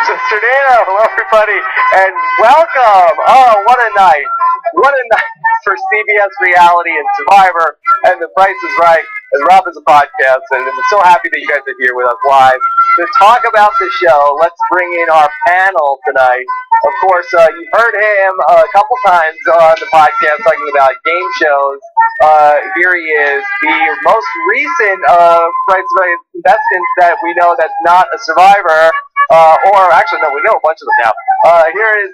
Mr. Dano, hello everybody, and welcome. Oh, what a night. What a night for CBS Reality and Survivor and The Price is Right. And Rob is a podcast, and I'm so happy that you guys are here with us live to talk about the show. Let's bring in our panel tonight. Of course, you've heard him a couple times on the podcast talking about game shows. Here he is, the most recent Price is Right contestant that we know that's not a Survivor. Or actually, no, we know a bunch of them now. Here is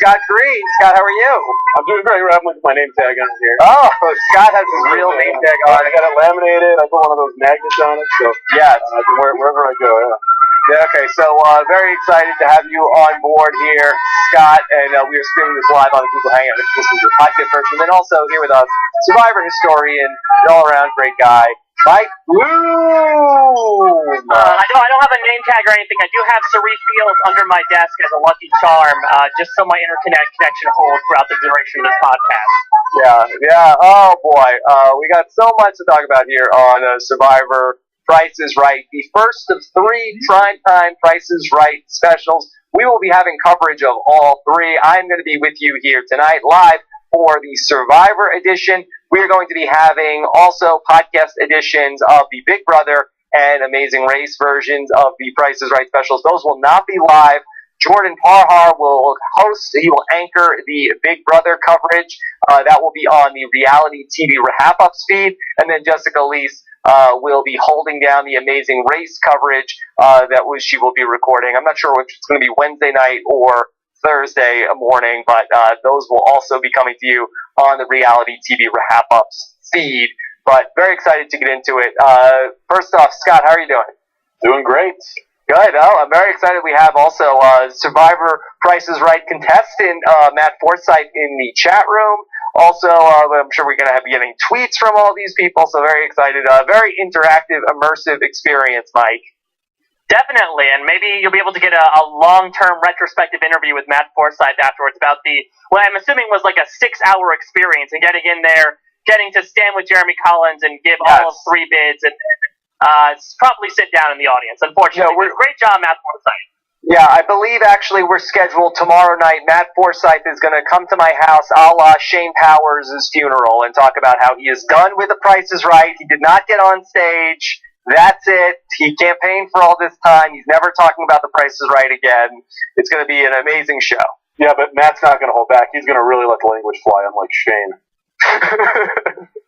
Scott Green. Scott, how are you? I'm doing great. I'm with my name tag on here. Oh, Scott has his real name tag on. I got it laminated. I put one of those magnets on it, so yes, I can wear it wherever I go. Yeah. Okay, so very excited to have you on board here, Scott, and we are streaming this live on the Google Hangout. This is the podcast version. And then also here with us, Survivor historian, all-around great guy, Mike Bloom. I don't have a name tag or anything. I do have Cerise Fields under my desk as a lucky charm, just so my internet connection holds throughout the duration of this podcast. Yeah. Oh boy, we got so much to talk about here on Survivor. Price is Right, the first of 3 primetime Price is Right specials. We will be having coverage of all 3. I'm going to be with you here tonight live for the Survivor edition. We are going to be having also podcast editions of the Big Brother and Amazing Race versions of the Price is Right specials. Those will not be live. Jordan Parhar will host, he will anchor the Big Brother coverage. That will be on the reality TV Wrap-Ups feed. And then Jessica Leese will be holding down the Amazing Race coverage she will be recording. I'm not sure if it's going to be Wednesday night or Thursday morning, but those will also be coming to you on the reality TV Wrap-Ups feed. But very excited to get into it. First off, Scott, how are you doing? Doing great. Good. Oh, I'm very excited. We have also Survivor Price is Right contestant Matt Forsyth in the chat room. Also, I'm sure we're going to be getting tweets from all these people, so very excited. Very interactive, immersive experience, Mike. Definitely, and maybe you'll be able to get a long-term retrospective interview with Matt Forsyth afterwards about what I'm assuming was like a 6-hour experience, and getting in there, getting to stand with Jeremy Collins and give all of 3 bids, and probably sit down in the audience, unfortunately. Great job, Matt Forsyth. Yeah, I believe actually we're scheduled tomorrow night. Matt Forsyth is going to come to my house a la Shane Powers' funeral and talk about how he is done with The Price is Right. He did not get on stage. That's it. He campaigned for all this time. He's never talking about The Price is Right again. It's going to be an amazing show. Yeah, but Matt's not going to hold back. He's going to really let the language fly, unlike Shane.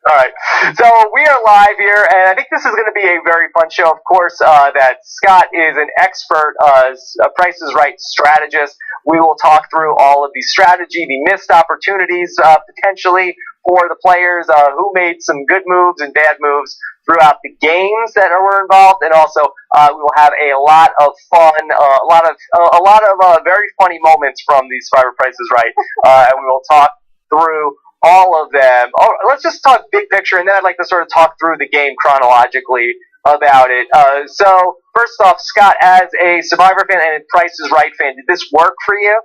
All right, so we are live here, and I think this is going to be a very fun show. Of course, that Scott is an expert, a Price is Right strategist. We will talk through all of the strategy, the missed opportunities potentially for the players, who made some good moves and bad moves throughout the games that were involved, and also we will have a lot of fun, a lot of very funny moments from the Survivor Price is Right, and we will talk through all of them. Oh, let's just talk big picture, and then I'd like to sort of talk through the game chronologically about it. So, first off, Scott, as a Survivor fan and a Price is Right fan, did this work for you?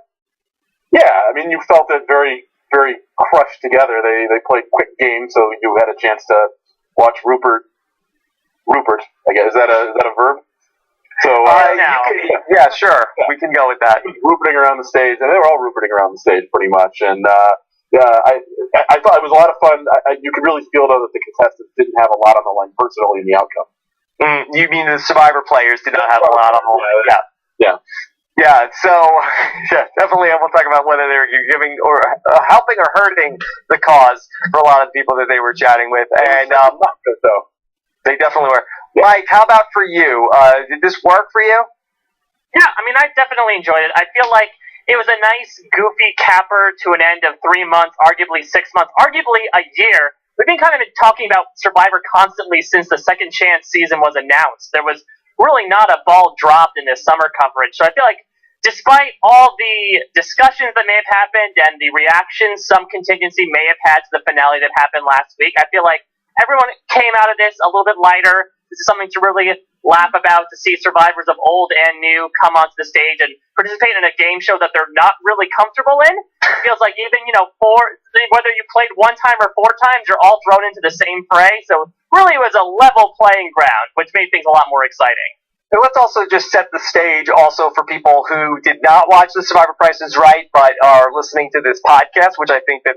Yeah, I mean, you felt it very, very crushed together. They played quick games, so you had a chance to watch Rupert, I guess. Is that a verb? So, yeah, sure. Yeah. We can go with that. Ruperting around the stage, and they were all Ruperting around the stage pretty much, and yeah, I thought it was a lot of fun. You could really feel, though, that the contestants didn't have a lot on the line personally in the outcome. You mean the Survivor players did not have a lot on the line? Yeah. So, definitely we'll talk about whether they're giving or helping or hurting the cause for a lot of people that they were chatting with. And they definitely were. Yeah. Mike, how about for you? Did this work for you? Yeah, I mean, I definitely enjoyed it. I feel like it was a nice, goofy capper to an end of 3 months, arguably 6 months, arguably a year. We've been kind of talking about Survivor constantly since the Second Chance season was announced. There was really not a ball dropped in this summer coverage. So I feel like despite all the discussions that may have happened and the reactions some contingency may have had to the finale that happened last week, I feel like everyone came out of this a little bit lighter. This is something to really laugh about, to see survivors of old and new come onto the stage and participate in a game show that they're not really comfortable in. It feels like even, whether you played 1 time or 4 times, you're all thrown into the same fray. So really it was a level playing ground, which made things a lot more exciting. And let's also just set the stage also for people who did not watch the Survivor Price is Right but are listening to this podcast, which I think that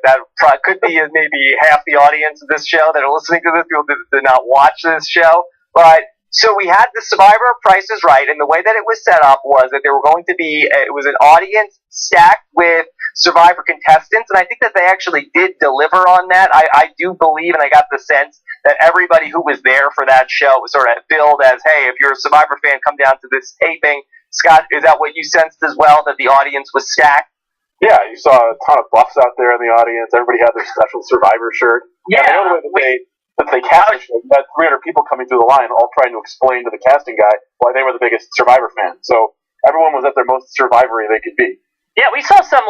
could be maybe half the audience of this show that are listening to this, people that did not watch this show. But so we had the Survivor Price is Right, and the way that it was set up was that there were going to be, it was an audience stacked with Survivor contestants, and I think that they actually did deliver on that. I do believe, and I got the sense that everybody who was there for that show was sort of billed as, hey, if you're a Survivor fan, come down to this taping. Scott, is that what you sensed as well, that the audience was stacked? Yeah, you saw a ton of buffs out there in the audience. Everybody had their special Survivor shirt. Yeah. And I know the way that they cast the show, you had 300 people coming through the line, all trying to explain to the casting guy why they were the biggest Survivor fan. So everyone was at their most Survivor-y they could be. Yeah, we saw some,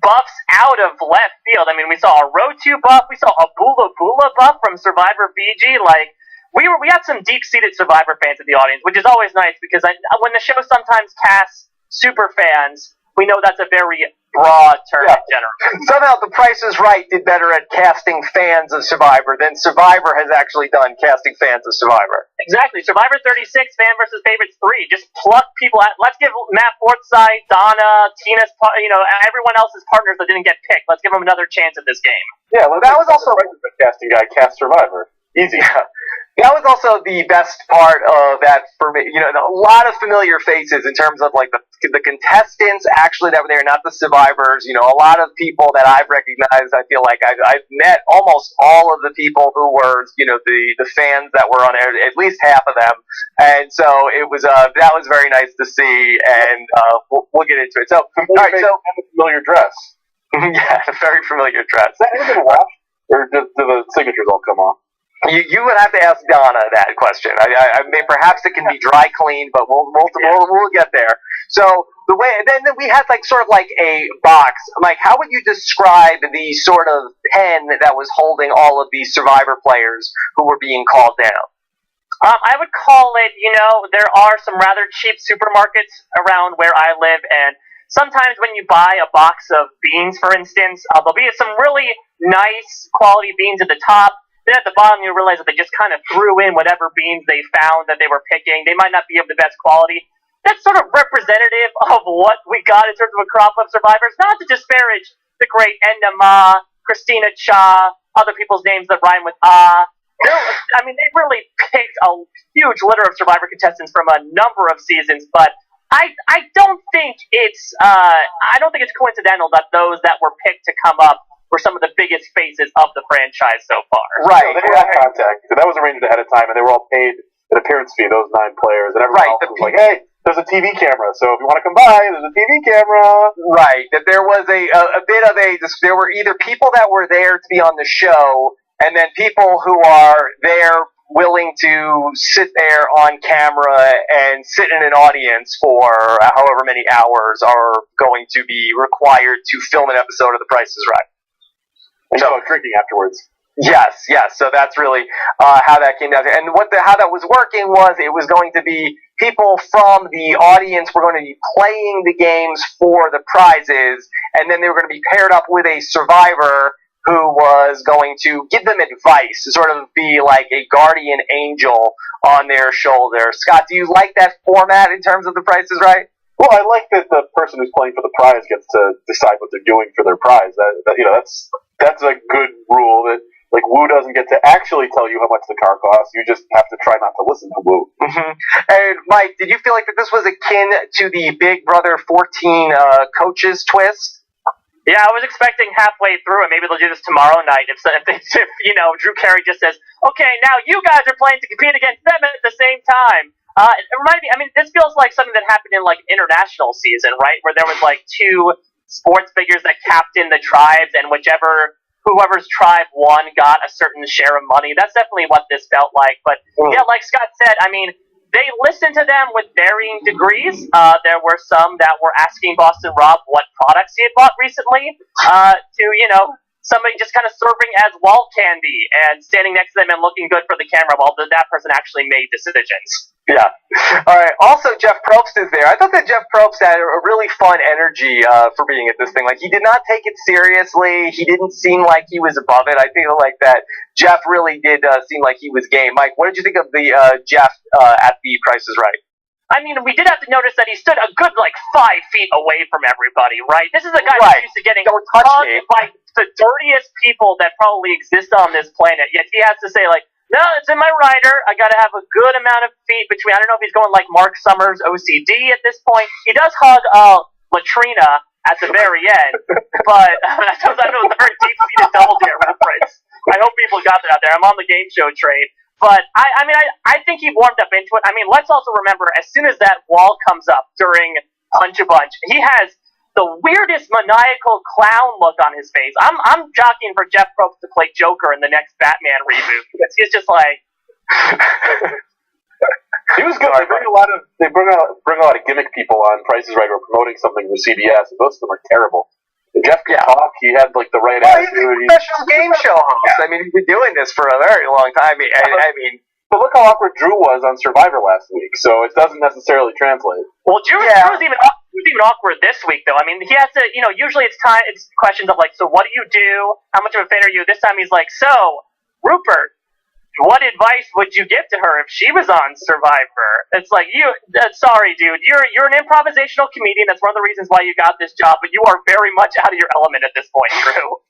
buffs out of left field. I mean, we saw a Rotu buff, we saw a Bula Bula buff from Survivor Fiji. We had some deep-seated Survivor fans in the audience, which is always nice, because when the show sometimes casts super fans, we know that's a very broad term in general. Somehow The Price is Right did better at casting fans of Survivor than Survivor has actually done casting fans of Survivor. Exactly. Survivor 36, Fan versus Favorites 3. Just pluck people out. Let's give Matt Forsythe, Donna, Tina's, everyone else's partners that didn't get picked. Let's give them another chance at this game. Yeah, well, that was also the casting guy cast Survivor. Easy. That was also the best part of that for me. A lot of familiar faces in terms of the contestants actually that were there, not the survivors. A lot of people that I've recognized. I feel like I've met almost all of the people who were, the fans that were on there, at least half of them. And so it was that was very nice to see. And we'll get into it. So all right, so familiar dress. Yeah, a very familiar dress. Is that ever been washed, or do the signatures all come off? You would have to ask Donna that question. I mean, perhaps it can be dry cleaned, but we'll get there. So the way then we had sort of a box. Mike, how would you describe the sort of pen that was holding all of these Survivor players who were being called down? I would call it. There are some rather cheap supermarkets around where I live, and sometimes when you buy a box of beans, for instance, there'll be some really nice quality beans at the top. Then at the bottom, you realize that they just kind of threw in whatever beans they found that they were picking. They might not be of the best quality. That's sort of representative of what we got in terms of a crop of survivors. Not to disparage the great Enda Ma, Christina Cha, other people's names that rhyme with Ah. They really picked a huge litter of Survivor contestants from a number of seasons, but I don't think it's coincidental that those that were picked to come up were some of the biggest faces of the franchise so far. Right. They had contact. That was arranged ahead of time, and they were all paid an appearance fee, those 9 players. And everyone else was like, hey, there's a TV camera, so if you want to come by, there's a TV camera. Right. That there was a bit of there were either people that were there to be on the show, and then people who are there willing to sit there on camera and sit in an audience for however many hours are going to be required to film an episode of The Price is Right. And so drinking afterwards. Yes. So that's really how that came down. And how that was working was it was going to be people from the audience were going to be playing the games for the prizes, and then they were going to be paired up with a survivor who was going to give them advice, to sort of be like a guardian angel on their shoulder. Scott, do you like that format in terms of The Price is Right? Well, I like that the person who's playing for the prize gets to decide what they're doing for their prize. That's a good rule. That Woo doesn't get to actually tell you how much the car costs. You just have to try not to listen to Woo. Mm-hmm. And Mike, did you feel like that this was akin to the Big Brother 14 coaches twist? Yeah, I was expecting halfway through it. Maybe they'll do this tomorrow night. If Drew Carey just says, "Okay, now you guys are playing to compete against them at the same time." It reminded me. This feels like something that happened in international season, right? Where there was 2 sports figures that captained the tribes, and whoever's tribe won got a certain share of money. That's definitely what this felt like. But yeah, like Scott said, they listened to them with varying degrees. There were some that were asking Boston Rob what products he had bought recently, to somebody just kind of serving as wall candy and standing next to them and looking good for the camera while that person actually made decisions. Yeah. All right. Also, Jeff Probst is there. I thought that Jeff Probst had a really fun energy for being at this thing. He did not take it seriously. He didn't seem like he was above it. I feel like that Jeff really did seem like he was game. Mike, what did you think of the Jeff at The Price is Right? I mean, we did have to notice that he stood a good, 5 feet away from everybody, right? This is a guy Right. who's used to getting Don't touch hugged me. by the dirtiest people that probably exist on this planet, yet he has to say, no, it's in my rider. I got to have a good amount of feet between. I don't know if he's going like Mark Summers OCD at this point. He does hug Latrina at the very end, but I know it's a very deep-seated Double Dare reference. I hope people got that out there. I'm on the game show train. But, I think he warmed up into it. I mean, let's also remember, as soon as that wall comes up during Punch-a-Bunch, he has the weirdest maniacal clown look on his face. I'm jockeying for Jeff Probst to play Joker in the next Batman reboot because he's just like. He was good. They bring a lot of gimmick people on Price is Right or promoting something for CBS, and most of them are terrible. And Jeff could talk. He had the right attitude. He's a professional game show host. I mean, he's been doing this for a very long time. I mean. But look how awkward Drew was on Survivor last week, so it doesn't necessarily translate. Well, Drew was even awkward this week, though. I mean, he has to, usually it's questions of so what do you do? How much of a fan are you? This time he's like, so, Rupert, what advice would you give to her if she was on Survivor? It's like, sorry, dude, you're an improvisational comedian. That's one of the reasons why you got this job, but you are very much out of your element at this point, Drew.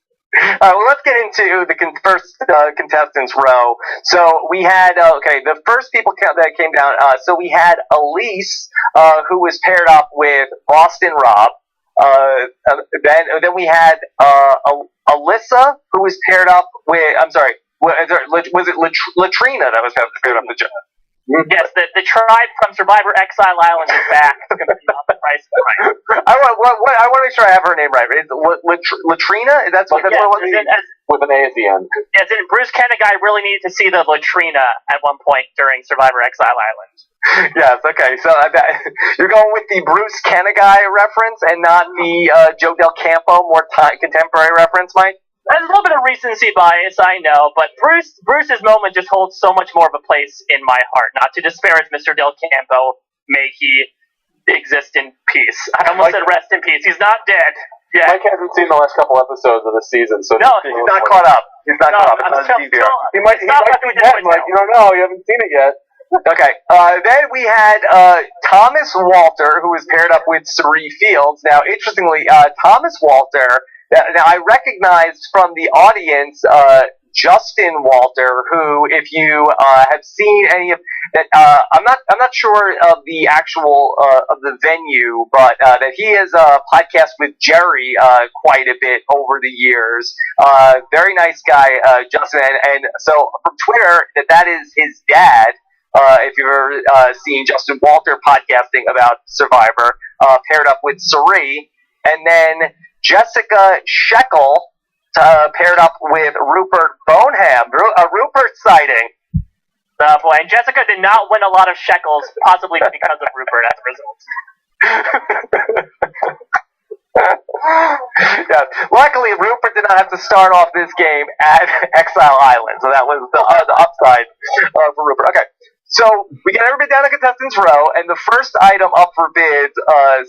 Well, let's get into the first contestants row. So we had, the first people that came down, so we had Elise, who was paired up with Boston Rob. Then we had Alyssa, who was paired up with, was it Latrina that was paired up with Joe? Yes, the tribe from Survivor Exile Island is back. It's going to be on the Price is Right. I want to make sure I have her name right. Is Latrina? That's what it was. With an A at the end. Yes, and Bruce Kenneguy really needed to see the Latrina at one point during Survivor Exile Island. Yes, okay. So you're going with the Bruce Kenneguy reference and not the Joe Del Campo, more contemporary reference, Mike? There's a little bit of recency bias, I know, but Bruce's moment just holds so much more of a place in my heart. Not to disparage Mr. Del Campo, may he exist in peace. I almost said rest in peace. He's not dead. Yeah. Mike hasn't seen the last couple episodes of the season, so no, he's not caught up. He's not caught up. He might be dead, Mike. You don't know. You haven't seen it yet. Okay. Then we had Thomas Walter, who was paired up with Cirie Fields. Now, interestingly, Thomas Walter. Now, I recognized from the audience Justin Walter, who, if you have seen any of that, I'm not sure of the actual of the venue, but that he has podcast with Jerry quite a bit over the years. Very nice guy, Justin, and so from Twitter that is his dad. If you've ever seen Justin Walter podcasting about Survivor, paired up with Cirie, and then Jessica Shekel paired up with Rupert Boneham. A Rupert sighting. Oh boy, and Jessica did not win a lot of shekels, possibly because of Rupert as a result. Yeah. Luckily, Rupert did not have to start off this game at Exile Island, so that was the upside for Rupert. Okay. So we get everybody down to contestants row, and the first item up for bids,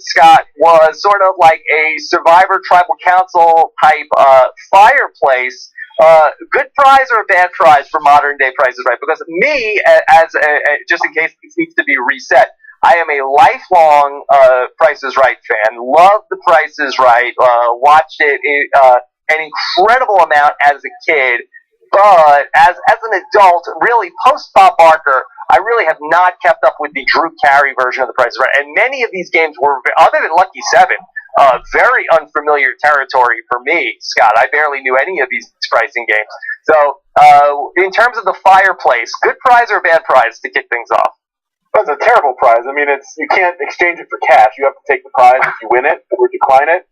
Scott, was sort of like a Survivor Tribal Council type fireplace. Good prize or a bad prize for modern day Price is Right? Because me, just in case this needs to be reset, I am a lifelong Price is Right fan. Love the Price is Right. Watched it an incredible amount as a kid. But as an adult, really, post Bob Barker, I really have not kept up with the Drew Carey version of The Price is Right. And many of these games were, other than Lucky 7, very unfamiliar territory for me, Scott. I barely knew any of these pricing games. So, in terms of the fireplace, good prize or bad prize to kick things off? That's a terrible prize. I mean, you can't exchange it for cash. You have to take the prize if you win it or decline it.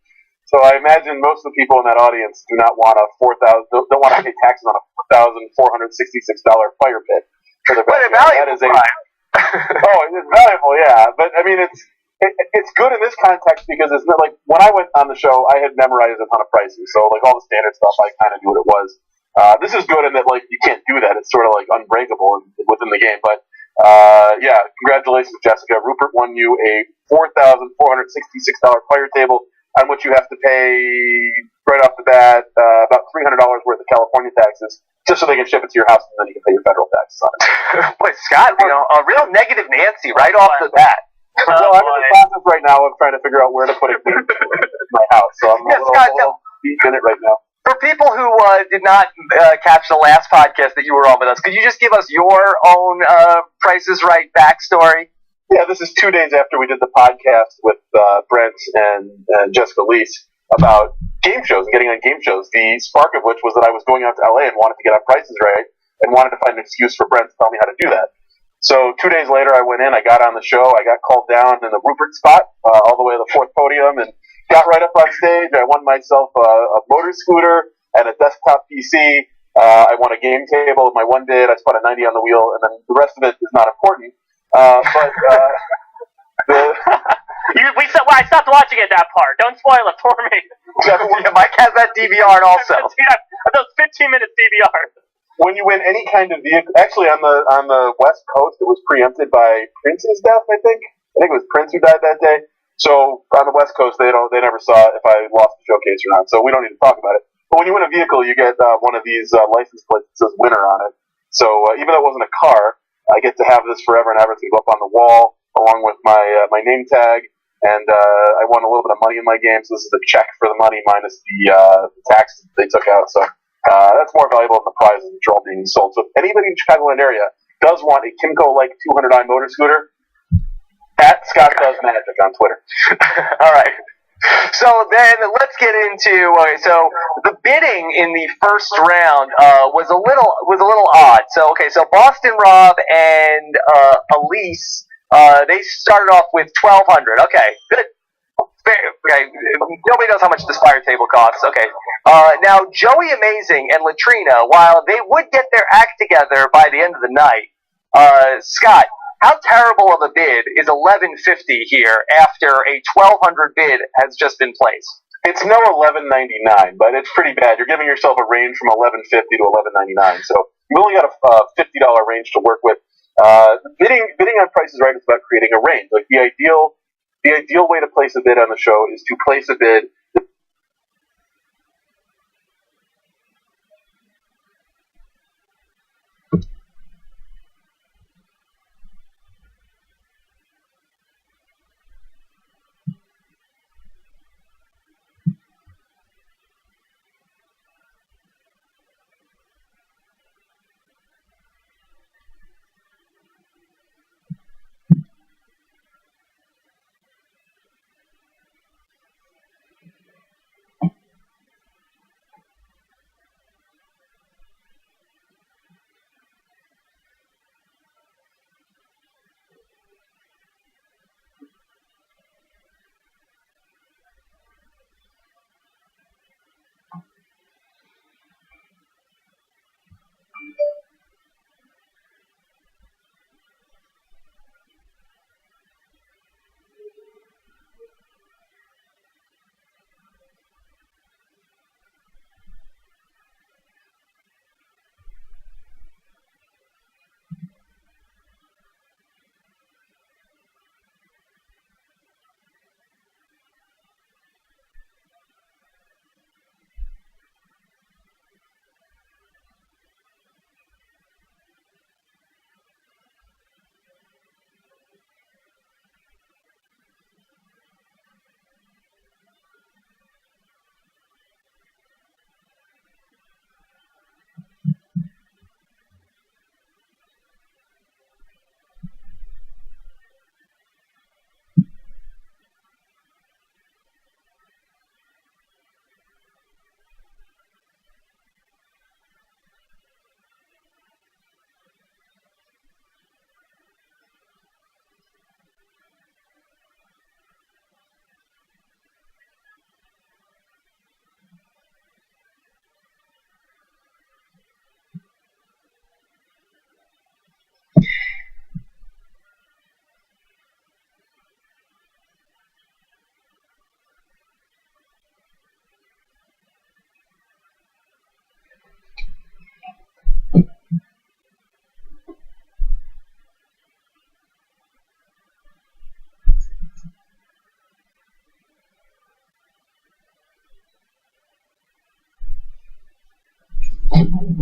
So I imagine most of the people in that audience do not want don't want to pay taxes on a $4,466 fire pit. What a valuable prize. Oh, it's valuable, yeah. But I mean, it's good in this context because it's not like when I went on the show, I had memorized a ton of prices, so like all the standard stuff, I kind of knew what it was. This is good in that like you can't do that; it's sort of like unbreakable within the game. But yeah, congratulations, Jessica. Rupert won you a $4,466 fire table, on which you have to pay right off the bat about $300 worth of California taxes, just so they can ship it to your house, and then you can pay your federal taxes on it. Boy, Scott, a real negative Nancy right off the bat. Well, I'm in the process right now of trying to figure out where to put a game in my house, so I'm a little deep in it right now. For people who did not catch the last podcast that you were on with us, could you just give us your own Price is Right backstory? Yeah, this is 2 days after we did the podcast with Brent and Jessica Leese about game shows and getting on game shows. The spark of which was that I was going out to LA and wanted to get on Price is Right and wanted to find an excuse for Brent to tell me how to do that. So 2 days later, I went in, I got on the show, I got called down in the Rupert spot, all the way to the 4th podium, and got right up on stage. I won myself a motor scooter and a desktop PC. I won a game table with my one bid. I spun a 90 on the wheel, and then the rest of it is not important. I stopped watching at that part. Don't spoil it for me. Yeah, Mike has that DVR also. Those 15 minutes DVR. When you win any kind of vehicle, actually on the West Coast, it was preempted by Prince's death. I think it was Prince who died that day. So on the West Coast, they never saw if I lost the showcase or not. So we don't need to talk about it. But when you win a vehicle, you get one of these license plates that says "winner" on it. So even though it wasn't a car, I get to have this forever and ever. It's gonna go up on the wall along with my name tag. And I won a little bit of money in my game, so this is a check for the money minus the taxes that they took out. So that's more valuable than the prizes which are all being sold. So if anybody in the Chicagoland area does want a Kimco-like 200i motor scooter, at Scott Does Magic on Twitter. All right. So then let's get into so the bidding in the first round was a little odd. So Boston Rob and Elise they started off with $1,200. Okay, good. Okay, nobody knows how much this fire table costs. Okay, now Joey Amazing and Latrina, while they would get their act together by the end of the night, Scott, how terrible of a bid is $1,150 here after a $1,200 bid has just been placed? It's no $11.99, but it's pretty bad. You're giving yourself a range from $11.50 to $11.99, so you've only got a $50 range to work with. Bidding on Price is Right is about creating a range. Like the ideal way to place a bid on the show is to place a bid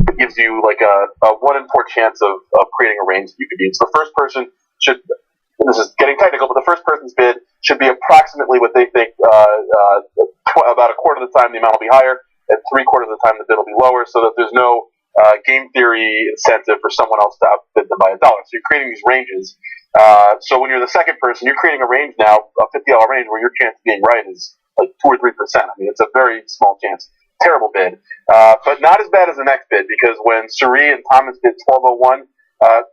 that gives you like a 1 in 4 chance of creating a range that you could beat. So the first person should this is getting technical, but the first person's bid should be approximately what they think, about a quarter of the time the amount will be higher, and 3/4 of the time the bid will be lower, so that there's no game theory incentive for someone else to outbid them by $1. So you're creating these ranges. So when you're the second person, you're creating a range now, a $50 range, where your chance of being right is like 2 or 3%. I mean, it's a very small chance. Terrible bid, but not as bad as the next bid, because when Suri and Thomas bid 1201,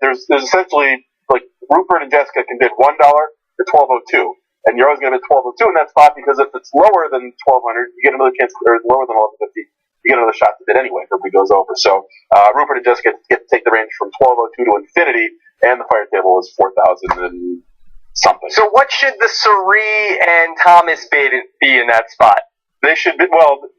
there's essentially, like, Rupert and Jessica can bid $1 to 1202, and you're always going to bid 1202 in that spot, because if it's lower than 1200, you get another chance, or lower than 1150, you get another shot to bid anyway if everybody goes over. So Rupert and Jessica get to take the range from 1202 to infinity, and the fire table is 4000 and something. So what should the Suri and Thomas bid be in that spot? They should bid, well,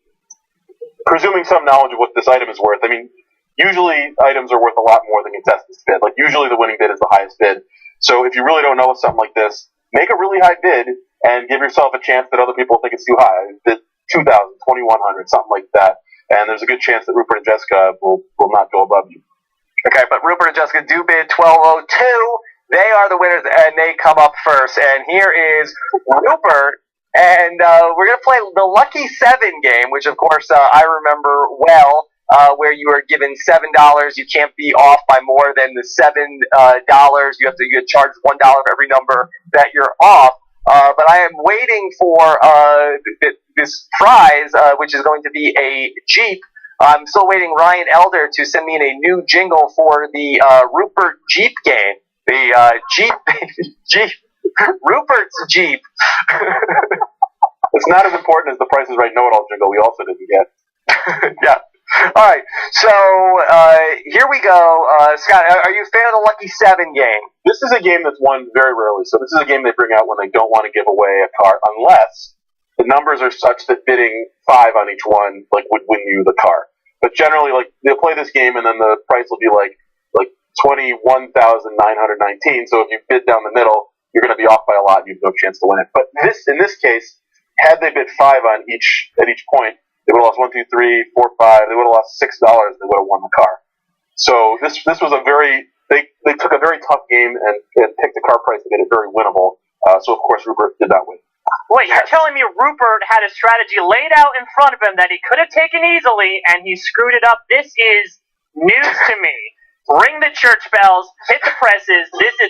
presuming some knowledge of what this item is worth. I mean, usually items are worth a lot more than contestants bid. Like, usually the winning bid is the highest bid. So if you really don't know something like this, make a really high bid and give yourself a chance that other people think it's too high. Bid 2,000, 2,100, something like that. And there's a good chance that Rupert and Jessica will not go above you. Okay, but Rupert and Jessica do bid 1202. They are the winners, and they come up first. And here is Rupert. And we're going to play the Lucky 7 game, which, of course, I remember well, where you are given $7. You can't be off by more than the $7. You have to get charged $1 for every number that you're off. But I am waiting for this prize, which is going to be a Jeep. I'm still waiting Ryan Elder to send me in a new jingle for the Rupert Jeep game. The Jeep. Rupert's Jeep. It's not as important as the Price is Right know-it-all jingle we also didn't get. Yeah. All right. So here we go. Scott, are you a fan of the Lucky 7 game? This is a game that's won very rarely. So this is a game they bring out when they don't want to give away a car, unless the numbers are such that bidding 5 on each one would win you the car. But generally, they'll play this game and then the price will be like 21,919. So if you bid down the middle, you're going to be off by a lot and you have no chance to win it. But in this case, had they bid 5 on at each point, they would have lost 1, 2, 3, 4, 5. They would have lost $6. They would have won the car. So this was a very they took a very tough game and picked a car price that made it very winnable. So of course Rupert did not win. Wait, you're telling me Rupert had a strategy laid out in front of him that he could have taken easily, and he screwed it up? This is news to me. Ring the church bells, hit the presses. This is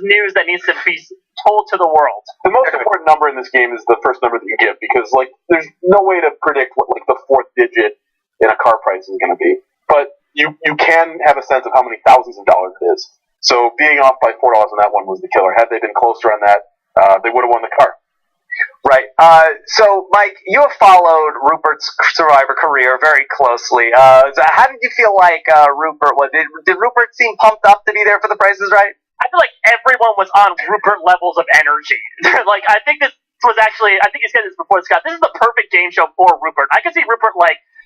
news that needs to be told to the world. The most important number in this game is the first number that you give, because there's no way to predict what the fourth digit in a car price is going to be. But you can have a sense of how many thousands of dollars it is. So being off by $4 on that one was the killer. Had they been closer on that, they would have won the car. Right. So, Mike, you have followed Rupert's Survivor career very closely. How did you feel like Rupert was? Did Rupert seem pumped up to be there for the Price is Right? I feel like everyone was on Rupert levels of energy. I think this was actually, I think you said this before, Scott, this is the perfect game show for Rupert. I could see Rupert,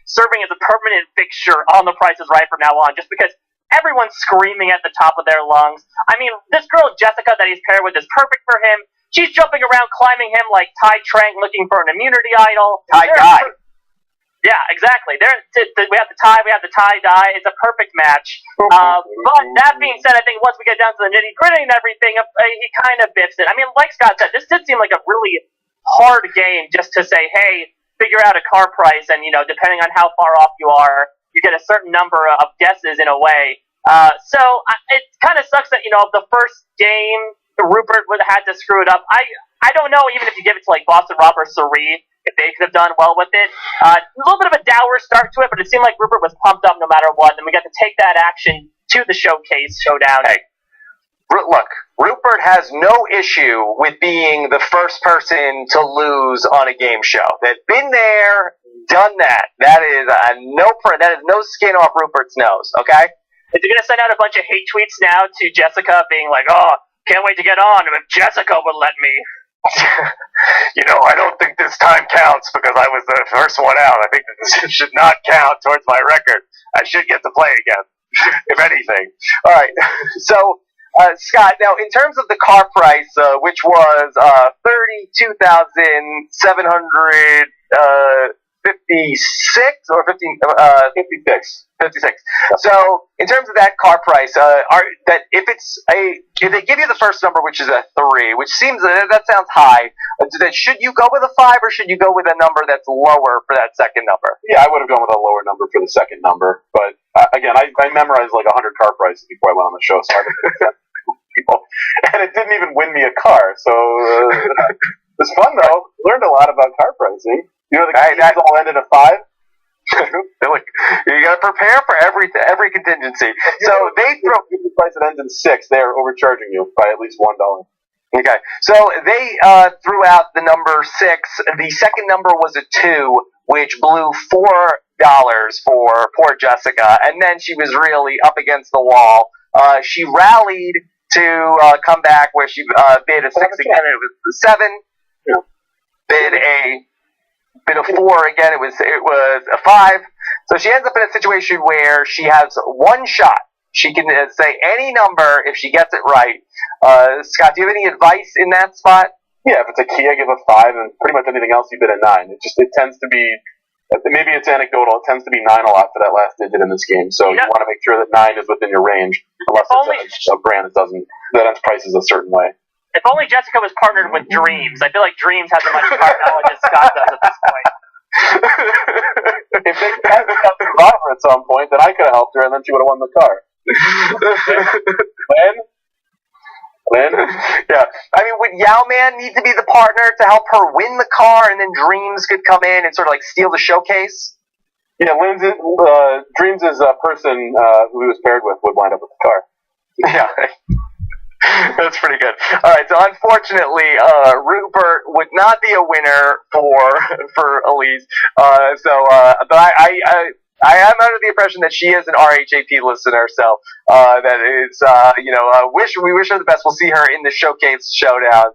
serving as a permanent fixture on the Price is Right from now on, just because everyone's screaming at the top of their lungs. I mean, this girl, Jessica, that he's paired with is perfect for him. She's jumping around, climbing him like Ty Trank looking for an immunity idol. Tie-dye. Yeah, exactly. We have the tie-dye. It's a perfect match. But that being said, I think once we get down to the nitty-gritty and everything, he kind of biffs it. I mean, like Scott said, this did seem like a really hard game just to say, hey, figure out a car price, and, depending on how far off you are, you get a certain number of guesses in a way. So it kind of sucks that, the first game, Rupert would have had to screw it up. I don't know, even if you give it to Boston Rob or Suri, if they could have done well with it. A little bit of a dour start to it, but it seemed like Rupert was pumped up no matter what, and we got to take that action to the showdown. Hey, look, Rupert has no issue with being the first person to lose on a game show. They've been there, done that. That is no skin off Rupert's nose, okay? Is he going to send out a bunch of hate tweets now to Jessica being like, oh, can't wait to get on if Jessica would let me? I don't think this time counts because I was the first one out. I think this should not count towards my record. I should get to play again, if anything. All right. So, Scott, now in terms of the car price, which was $32,700, 56 or 56. 56. So in terms of that car price, if they give you the first number, which is a 3, which seems that sounds high, then should you go with a 5 or should you go with a number that's lower for that second number? Yeah, I would have gone with a lower number for the second number, but again, I memorized like 100 car prices before I went on the show, so I people, and it didn't even win me a car. So it was fun though. Learned a lot about car pricing. You know, the games all ended at 5. Look, you got to prepare for every contingency. So they throw the price that ends in 6. They are overcharging you by at least $1. Okay, so they threw out the number 6. The second number was a 2, which blew $4 for poor Jessica, and then she was really up against the wall. She rallied to come back where she bid a 6 again. It was a 7. Yeah. Bid a 4 again. It was a 5. So she ends up in a situation where she has one shot. She can say any number if she gets it right. Scott, do you have any advice in that spot? Yeah, if it's a key, I give a 5, and pretty much anything else you bid a 9. It tends to be, maybe it's anecdotal, it tends to be 9 a lot for that last digit in this game. So you want to make sure that 9 is within your range, unless it's a brand that ends prices a certain way. If only Jessica was partnered with Dreams. I feel like Dreams has as much car knowledge as Scott does at this point. If they had got Survivor at some point, then I could have helped her, and then she would have won the car. Lynn? Yeah. I mean, would Yowman need to be the partner to help her win the car, and then Dreams could come in and sort of like steal the showcase? Yeah, Dreams' person who he was paired with would wind up with the car. Yeah. That's pretty good. All right, so unfortunately, Rupert would not be a winner for Elise. But I am under the impression that she is an RHAP listener, so that is, we wish her the best. We'll see her in the showcase showdown.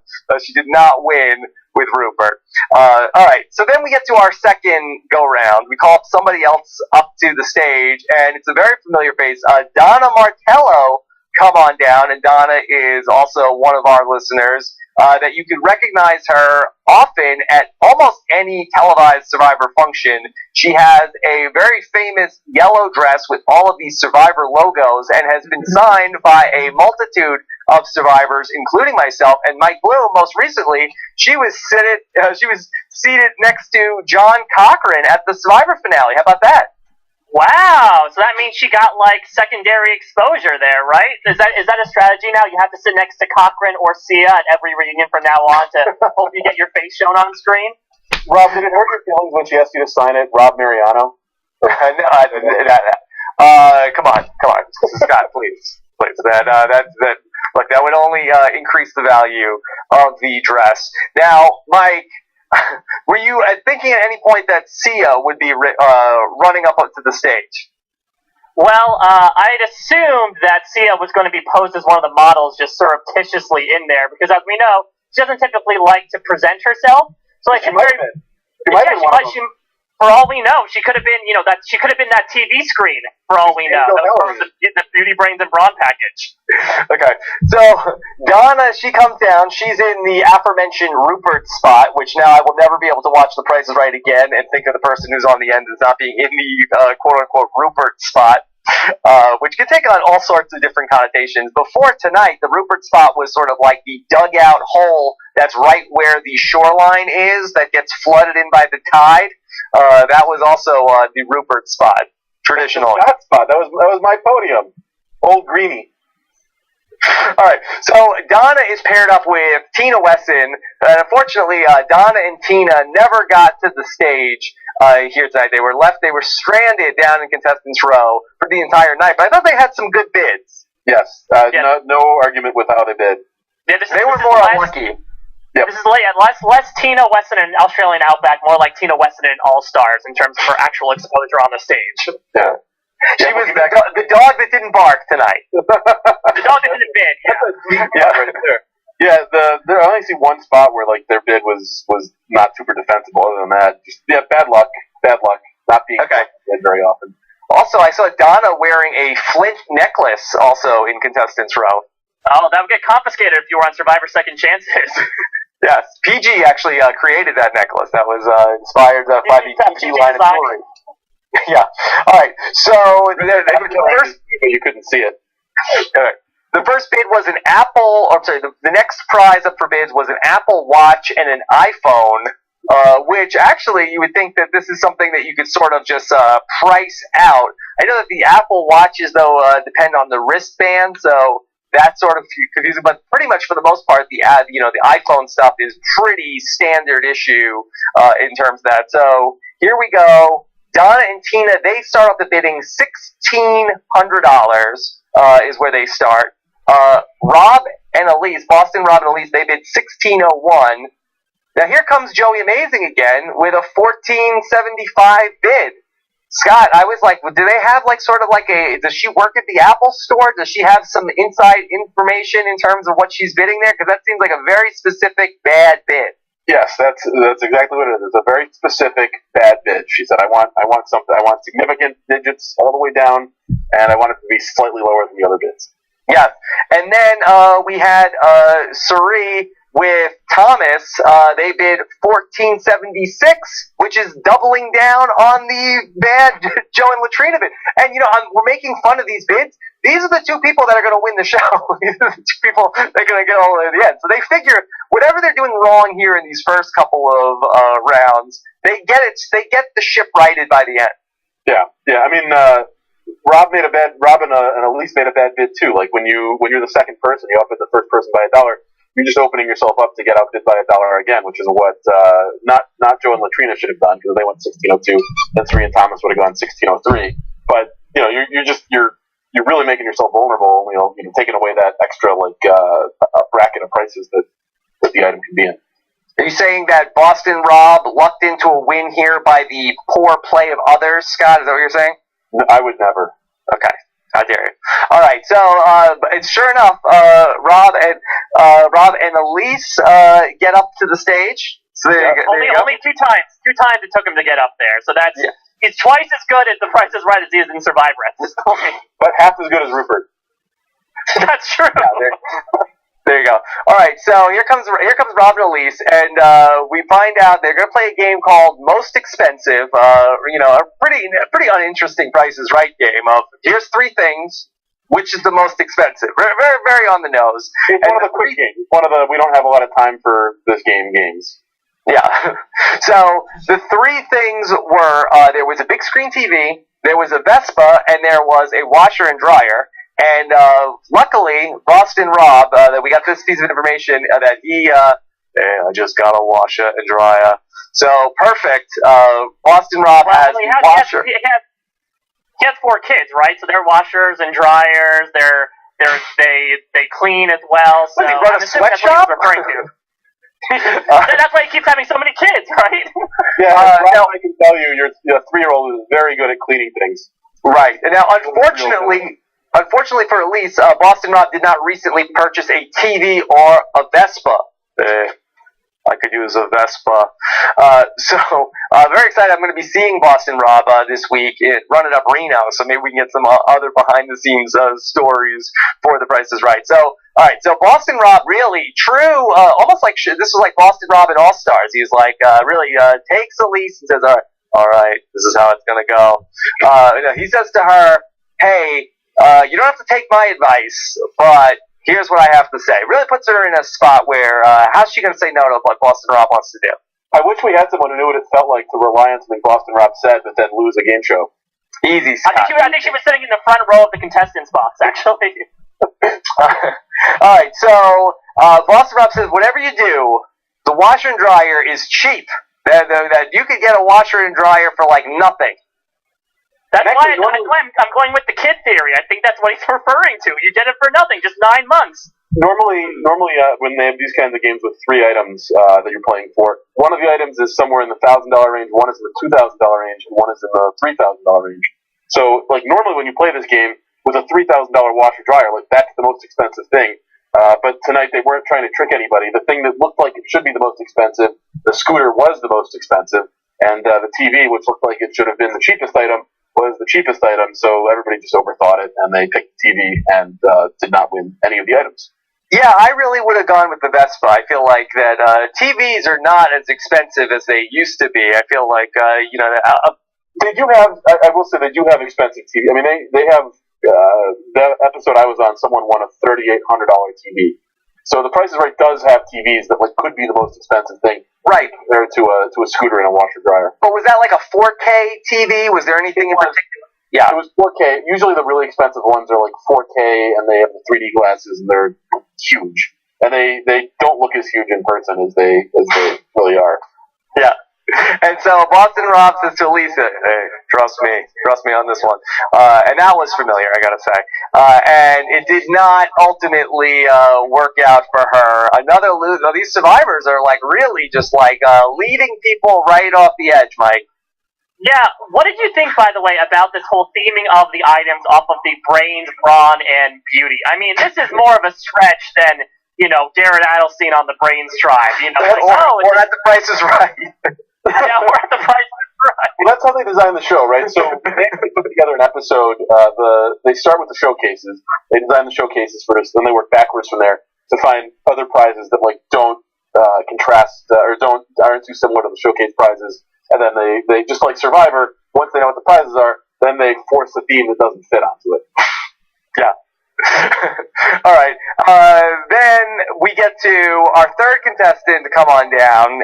She did not win with Rupert. All right, so then we get to our second go-round. We call somebody else up to the stage, and it's a very familiar face. Donna Martello, come on down, and Donna is also one of our listeners. That you can recognize her often at almost any televised Survivor function. She has a very famous yellow dress with all of these Survivor logos and has been signed by a multitude of survivors, including myself and Mike Bloom. Most recently, she was seated next to John Cochran at the Survivor finale. How about that? Wow, so that means she got like secondary exposure there, right? Is that a strategy now? You have to sit next to Cochran or Sia at every reunion from now on to hope you get your face shown on screen? Rob, did it hurt your feelings when she asked you to sign it, Rob Mariano? Come on, Scott, please. Look, that would only increase the value of the dress. Now, Mike, were you thinking at any point that Sia would be running up to the stage? Well, I'd assumed that Sia was going to be posed as one of the models just surreptitiously in there, because as we know, she doesn't typically like to present herself. So like, for all we know, she could have been, she could have been that TV screen, for all we know. The Beauty Brains and Brawn package. Okay, so Donna, she comes down. She's in the aforementioned Rupert spot, which now I will never be able to watch The Price is Right again and think of the person who's on the end as not being in the quote-unquote Rupert spot, which can take on all sorts of different connotations. Before tonight, the Rupert spot was sort of like the dugout hole that's right where the shoreline is that gets flooded in by the tide. That was also the Rupert spot, traditionally. That spot. That was my podium. Old Greenie. All right, so Donna is paired up with Tina Wesson, and unfortunately, Donna and Tina never got to the stage here tonight. They were stranded down in Contestants Row for the entire night, but I thought they had some good bids. Yes, no argument with how they bid. Yeah, they were more unlucky. Yep. This is less Tina Wesson in Australian Outback, more like Tina Wesson in All Stars in terms of her actual exposure on the stage. Yeah. She was the dog that didn't bark tonight. The dog that didn't bid. Yeah, right there. Yeah, I only see one spot where like their bid was not super defensible. Other than that, just bad luck, not being bid very often. Also, I saw Donna wearing a flint necklace also in Contestants Row. Oh, that would get confiscated if you were on Survivor Second Chances. Yes, PG actually created that necklace. That was inspired by the PG line of jewelry. Yeah. All right. So the first, you couldn't see it. The first bid was an Apple. Or sorry, the next prize up for bids was an Apple Watch and an iPhone. Which actually you would think that this is something that you could sort of just price out. I know that the Apple Watches though depend on the wristband, so that's sort of confusing. But pretty much for the most part, the iPhone stuff is pretty standard issue in terms of that. So here we go. Donna and Tina, they start off the bidding $1,600 is where they start. Rob and Elise, Boston Rob and Elise, they bid $1,601. Now here comes Joey Amazing again with a $1,475 bid. Scott, I was like, do they have like sort of like does she work at the Apple store? Does she have some inside information in terms of what she's bidding there? Because that seems like a very specific bad bid. Yes, that's exactly what it is. It's a very specific bad bid. She said, I want something. I want significant digits all the way down, and I want it to be slightly lower than the other bids. Yeah, and then we had Suri with Thomas. They bid $1,476, which is doubling down on the bad Joe and Latrina bid. And we're making fun of these bids. These are the two people that are going to win the show. These are the two people that are going to get all the way to the end. So they figure whatever they're doing wrong here in these first couple of rounds, they get it. They get the ship righted by the end. Yeah. I mean, Rob and Elise made a bad bid too. Like when you're the second person, you outbid the first person by $1. You're just opening yourself up to get outbid by $1 again, which is what not Joe and Latrina should have done, because they went 1602, and Suri and Thomas would have gone 1603. But you're really making yourself vulnerable. Taking away that extra bracket of prices that the item can be in. Are you saying that Boston Rob lucked into a win here by the poor play of others, Scott? Is that what you're saying? No, I would never. Okay. How dare you? All right, so it's sure enough, Rob and Elise get up to the stage. So only two times it took him to get up there. So he's twice as good at The Price is Right as he is in Survivor at this point. But half as good as Rupert. That's true. Yeah, there you go. All right, so here comes Rob and Elise, and we find out they're going to play a game called Most Expensive. A pretty uninteresting Price is Right game of here's three things, which is the most expensive. Very, very, very on the nose. It's one of the quick games. We don't have a lot of time for this games. Yeah. So the three things were there was a big screen TV, there was a Vespa, and there was a washer and dryer. And luckily, Boston Rob, that we got this piece of information that I just got a washer and dryer. So perfect. Boston Rob has a washer. He has 4 kids, right? So they're washers and dryers. They clean as well. So he run a sweatshop? That's why he keeps having so many kids, right? Yeah, I can tell you, your 3-year-old is very good at cleaning things. Right. And now, Unfortunately for Elise, Boston Rob did not recently purchase a TV or a Vespa. I could use a Vespa. So very excited. I'm going to be seeing Boston Rob this week at Run It Up Reno, so maybe we can get some other behind-the-scenes stories for The Price is Right. So, all right, so Boston Rob really true, almost like this was like Boston Rob in All-Stars. He's like really takes Elise and says, all right, this is how it's going to go. He says to her, hey, you don't have to take my advice, but here's what I have to say. Really puts her in a spot where how's she going to say no to what Boston Rob wants to do? I wish we had someone who knew what it felt like to rely on something Boston Rob said, but then lose a game show. Easy, Scott. I think she was sitting in the front row of the contestants' box, actually. All right, so Boston Rob says, whatever you do, the washer and dryer is cheap. That you could get a washer and dryer for like nothing. That's why I'm going with the kid theory. I think that's what he's referring to. You get it for nothing, just 9 months. Normally, when they have these kinds of games with 3 items that you're playing for, one of the items is somewhere in the $1,000 range, one is in the $2,000 range, and one is in the $3,000 range. So, normally when you play this game with a $3,000 washer dryer, that's the most expensive thing. But tonight they weren't trying to trick anybody. The thing that looked like it should be the most expensive, the scooter was the most expensive, and the TV, which looked like it should have been the cheapest item, was the cheapest item, so everybody just overthought it, and they picked the TV and did not win any of the items. Yeah, I really would have gone with the Vespa. I feel like that TVs are not as expensive as they used to be. I feel like They do have. I will say they do have expensive TV. I mean, they have. The episode I was on, someone won a $3,800 TV. So the Price is Right does have TVs that like could be the most expensive thing, right, compared to a scooter and a washer dryer. But was that like a 4K TV? Was there anything in particular? Yeah, it was 4K. Usually the really expensive ones are like 4K, and they have the 3D glasses, and they're huge. And they don't look as huge in person as they really are. Yeah. And so Boston Rob says to Lisa, "Hey, trust me on this one." And that was familiar, I gotta say. And it did not ultimately work out for her. Another loser. These survivors are like really just like leading people right off the edge, Mike. Yeah, what did you think, by the way, about this whole theming of the items off of the brains, brawn, and beauty? I mean, this is more of a stretch than, Darren Adelstein on the Brains Tribe. Or at the Price is Right. Yeah, we're at the Price is Right. Well, that's how they designed the show, right? So they actually put together an episode. They start with the showcases. They design the showcases first, then they work backwards from there to find other prizes that like don't contrast or aren't too similar to the showcase prizes. And then they just like Survivor. Once they know what the prizes are, then they force a theme that doesn't fit onto it. Yeah. All right. Then we get to our third contestant to come on down,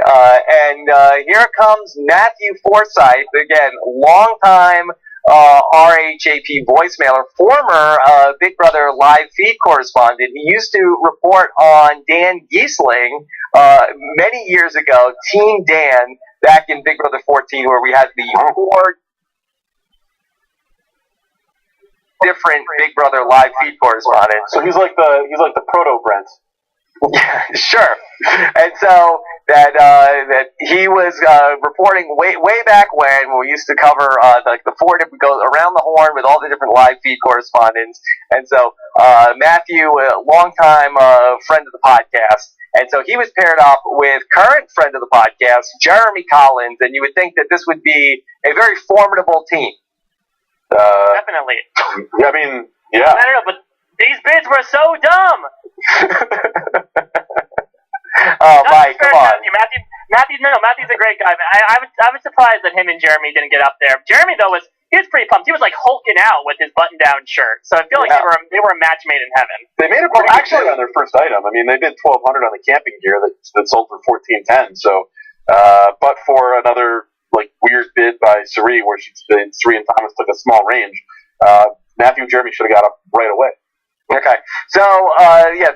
and here comes Matthew Forsyth again, longtime RHAP voicemailer, former Big Brother live feed correspondent. He used to report on Dan Giesling many years ago, Team Dan, back in Big Brother 14, where we had the 4 different Big Brother live feed correspondents. So he's like the proto Brent. Yeah, sure. And so that he was reporting way back when we used to cover the 4 different, go around the horn with all the different live feed correspondents. And so Matthew, a longtime friend of the podcast. And so he was paired up with current friend of the podcast, Jeremy Collins, and you would think that this would be a very formidable team. Definitely. Yeah, I mean, yeah. I don't know, but these bids were so dumb. Oh, Mike, come on. Matthew's a great guy. I was surprised that him and Jeremy didn't get up there. Jeremy, though, he was pretty pumped. He was like hulking out with his button-down shirt. So I feel like they were a match made in heaven. They made a pretty good bid on their first item. I mean, they did $1,200 on the camping gear that sold for $1,410. So, but for another like weird bid by Suri, where Suri and Thomas took a small range, Matthew and Jeremy should have got up right away. Okay, so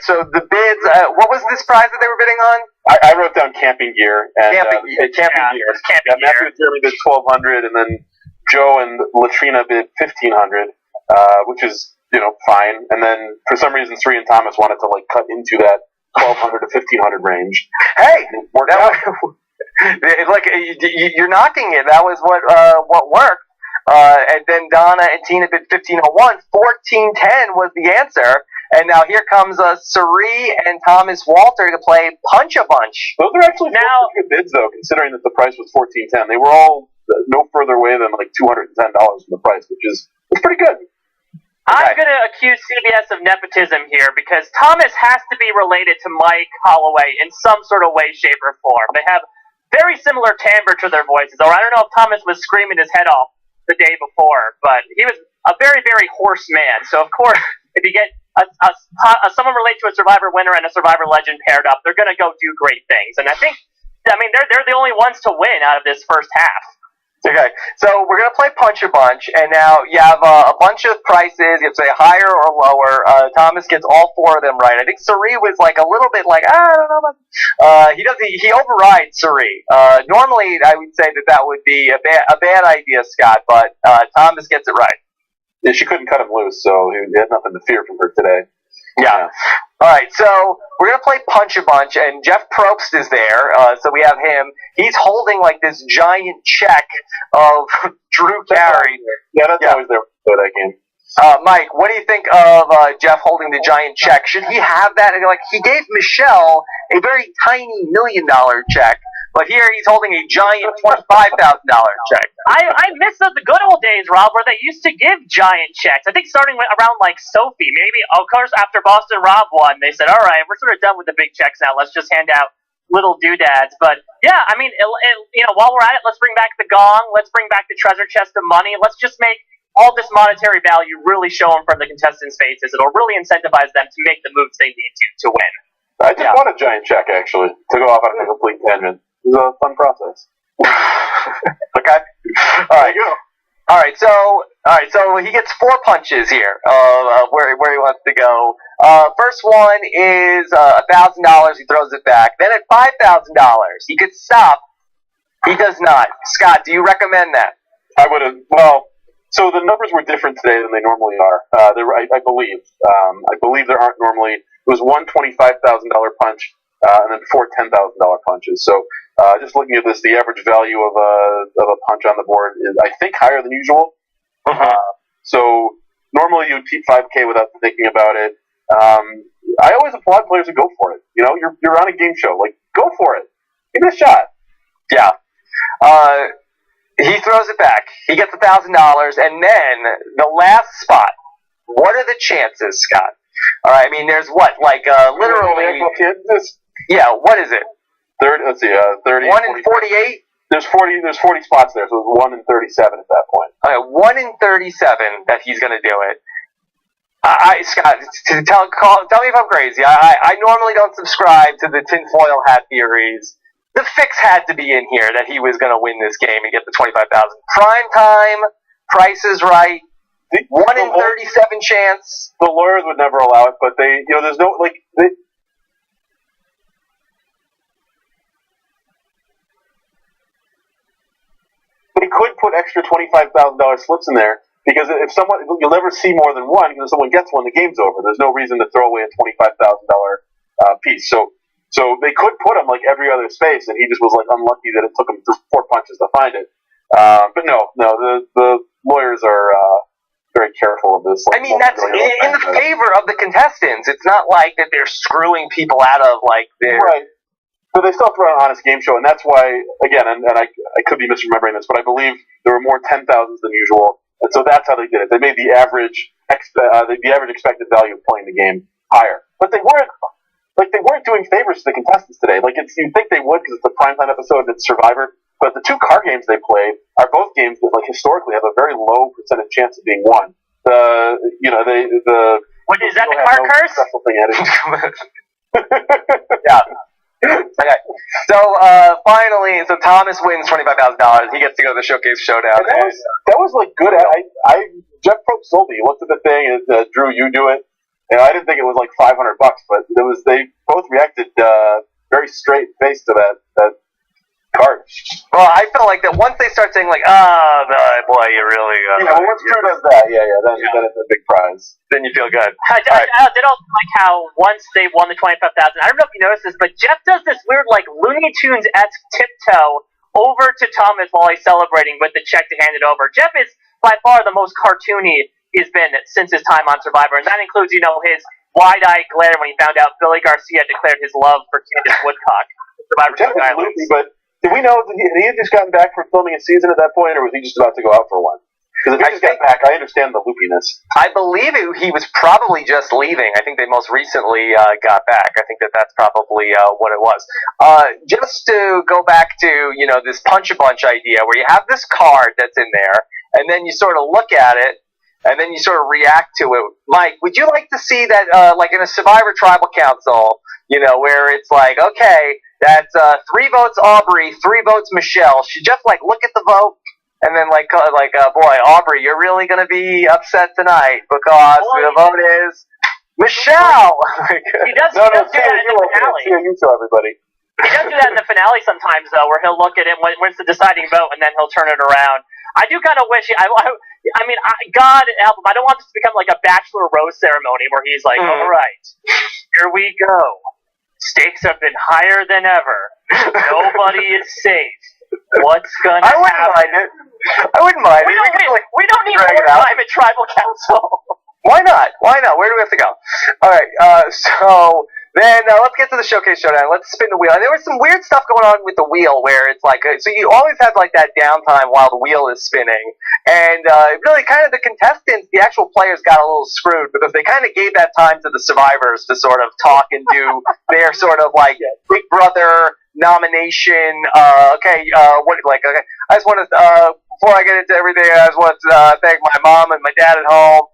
so the bids. What was this prize that they were bidding on? I wrote down camping gear. And, camping gear. Matthew and Jeremy bid $1,200, and then Joe and Latrina bid $1,500, which is fine. And then for some reason, Suri and Thomas wanted to like cut into that $1,200 to $1,500 range. Hey, it's like you're knocking it. That was what worked. And then Donna and Tina bid $1,501. $1,410 was the answer. And now here comes Suri and Thomas Walter to play Punch a Bunch. Those are actually good bids, though, considering that the price was $1,410. They were all no further away than like $210 from the price, which is pretty good. I'm going to accuse CBS of nepotism here because Thomas has to be related to Mike Holloway in some sort of way, shape, or form. They have very similar timbre to their voices. Or I don't know if Thomas was screaming his head off the day before, but he was a very, very hoarse man. So, of course, if you get someone related to a Survivor winner and a Survivor legend paired up, they're going to go do great things. And they're the only ones to win out of this first half. Okay, so we're going to play Punch a Bunch, and now you have a bunch of prices. You have to say higher or lower. Thomas gets all 4 of them right. I think Suri was like a little bit like, I don't know about... He overrides Suri. Normally, I would say that would be a bad idea, Scott, but Thomas gets it right. Yeah, she couldn't cut him loose, so he had nothing to fear from her today. Yeah. All right, so we're going to play Punch a Bunch, and Jeff Probst is there, so we have him. He's holding, like, this giant check of Drew Carey. Yeah, that's always there for that game. Mike, what do you think of Jeff holding the giant check? Should he have that? Like, he gave Michelle a very tiny $1 million check, But here he's holding a giant $25,000 check. I miss the good old days, Rob, where they used to give giant checks. I think starting around like Sophie, maybe. Of course, after Boston Rob won, they said, "All right, we're sort of done with the big checks now. Let's just hand out little doodads." But yeah, I mean, while we're at it, let's bring back the gong. Let's bring back the treasure chest of money. Let's just make all this monetary value really shown from the contestants' faces. It'll really incentivize them to make the moves they need to win. I just want a giant check, actually, to go off on a complete tangent. It was a fun process. Okay. All right. So he gets 4 punches here. Where he wants to go. First one is $1,000. He throws it back. Then at $5,000, he could stop. He does not. Scott, do you recommend that? I would have. Well, so the numbers were different today than they normally are. I believe. I believe there aren't normally. It was one $25,000 punch, and then 4 $10,000 punches. So just looking at this, the average value of a punch on the board is, I think, higher than usual. So normally you'd keep 5K without thinking about it. I always applaud players who go for it. You know, you're on a game show. Like, go for it. Give it a shot. Yeah. He throws it back. He gets $1,000, and then the last spot. What are the chances, Scott? All right. I mean, there's what, like literally. Yeah. What is it? 30. Let's see. 30. 1 in 48. There's 40 spots there, so it was 1 in 37 at that point. 1 in 37 that he's going to do it. Scott, tell me if I'm crazy. I normally don't subscribe to the tinfoil hat theories. The fix had to be in here that he was going to win this game and get the $25,000. Prime time, Price is Right, 1 in 37 chance. The lawyers would never allow it, but there's no They could put extra $25,000 slips in there because you'll never see more than one because if someone gets one, the game's over. There's no reason to throw away a $25,000 piece. So they could put him like every other space, and he just was like unlucky that it took him 4 punches to find it. But no, the lawyers are very careful of this. I mean, that's in the favor of the contestants. It's not like that they're screwing people out of like their right. But they still throw an honest game show, and that's why, again, and I could be misremembering this, but I believe there were more 10,000s than usual, and so that's how they did it. They made the average expected value of playing the game higher, but they weren't doing favors to the contestants today. Like you'd think they would because it's a primetime episode and it's Survivor, but the 2 card games they played are both games that, like, historically have a very low percentage chance of being won. What is that? The card curse? Special thing added. Yeah. Okay, so finally, Thomas wins $25,000. He gets to go to the Showcase Showdown. And that was like good. Jeff Probst sold me. He looked at the thing and Drew, you do it. And I didn't think it was like $500, but they both reacted very straight faced to that card. Well, I felt like that once they start saying like, boy, you really. Once Drew does that, then it's a big prize. Then you feel good. I did also like how once they won the $25,000, I don't know if you noticed this, but Jeff does this weird like Looney Tunes-esque tiptoe over to Thomas while he's celebrating with the check to hand it over. Jeff is by far the most cartoony he's been since his time on Survivor, and that includes, his wide-eyed glare when he found out Billy Garcia declared his love for Candace Woodcock. Survivor Jeff was loopy, but did we know that he had just gotten back from filming a season at that point, or was he just about to go out for one? Because if he just got back, I understand the loopiness. I believe he was probably just leaving. I think they most recently got back. I think that's probably what it was. Just to go back to, this punch-a-bunch idea where you have this card that's in there, and then you sort of look at it, and then you sort of react to it. Mike, would you like to see that, like in a Survivor Tribal Council, where it's like, okay, that's 3 votes Aubrey, 3 votes Michelle. She just like look at the vote and then boy, Aubrey, you're really gonna be upset tonight because the vote is Michelle. He does do that in the finale. You tell everybody. He does do that in the finale sometimes, though, where he'll look at it when it's the deciding vote and then he'll turn it around. I do kind of wish. God help him. I don't want this to become like a bachelor rose ceremony where he's like, all right, here we go. Stakes have been higher than ever. Nobody is safe. What's gonna happen? I wouldn't mind. We don't need more time at Tribal Council. Why not? Where do we have to go? All right. So Then let's get to the Showcase Showdown. Let's spin the wheel. And there was some weird stuff going on with the wheel where it's like, so you always have like that downtime while the wheel is spinning. And really kind of the contestants, the actual players got a little screwed because they kind of gave that time to the survivors to sort of talk and do their sort of like Big Brother nomination. Okay, I just want to, before I get into everything, I just want to thank my mom and my dad at home.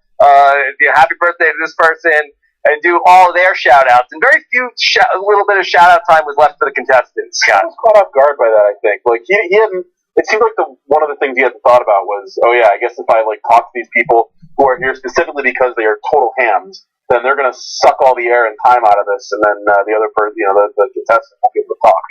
Happy birthday to this person. And do all their shout-outs. And very few, a little bit of shout-out time was left for the contestants, Scott. I was caught off guard by that, I think. Like, he hadn't, it seemed like one of the things he hadn't thought about was, oh yeah, I guess if I, like, talk to these people who are here specifically because they are total hams, then they're going to suck all the air and time out of this, and then the other person, the contestant won't be able to talk.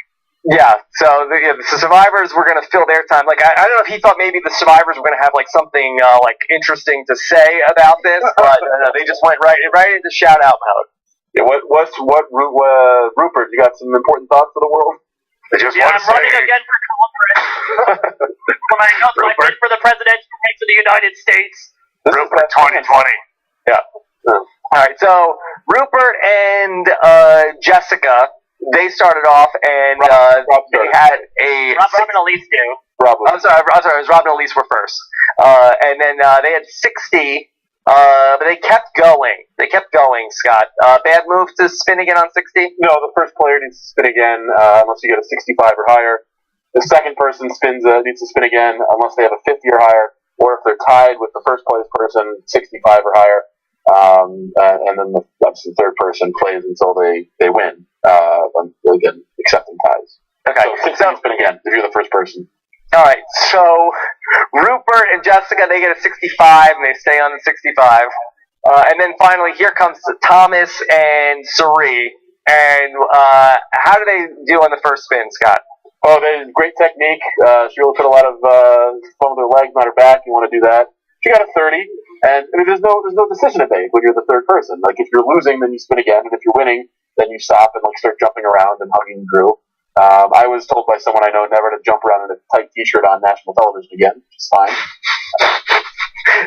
Yeah, so the survivors were going to fill their time. Like, I don't know if he thought maybe the survivors were going to have like something like interesting to say about this, but they just went right into shout out mode. Yeah, Rupert? You got some important thoughts for the world? I'm running again for Congress. My bid for the presidential race of the United States. Rupert 2020. Yeah. All right, so Rupert and Jessica. They started off, and they had a... Rob and Elise do. I'm sorry, it was Rob and Elise were first. And then they had 60, but they kept going. Scott. Bad move to spin again on 60? No, the first player needs to spin again, unless you get a 65 or higher. The second person needs to spin again, unless they have a 50 or higher, or if they're tied with the first place person, 65 or higher. And then the third person plays until they win. Again, accepting ties. Okay, so spin again if you're the first person. All right, so Rupert and Jessica, they get a 65 and they stay on the 65. And then finally, here comes Thomas and Suri. And how do they do on the first spin, Scott? Oh, they great technique. She really put a lot of fun with her legs, not her back. You want to do that. She got a 30, and I mean, there's no decision to make when you're the third person. Like, if you're losing, then you spin again, and if you're winning, then you stop and like start jumping around and hugging Drew. I was told by someone I know never to jump around in a tight T-shirt on national television again, which is fine.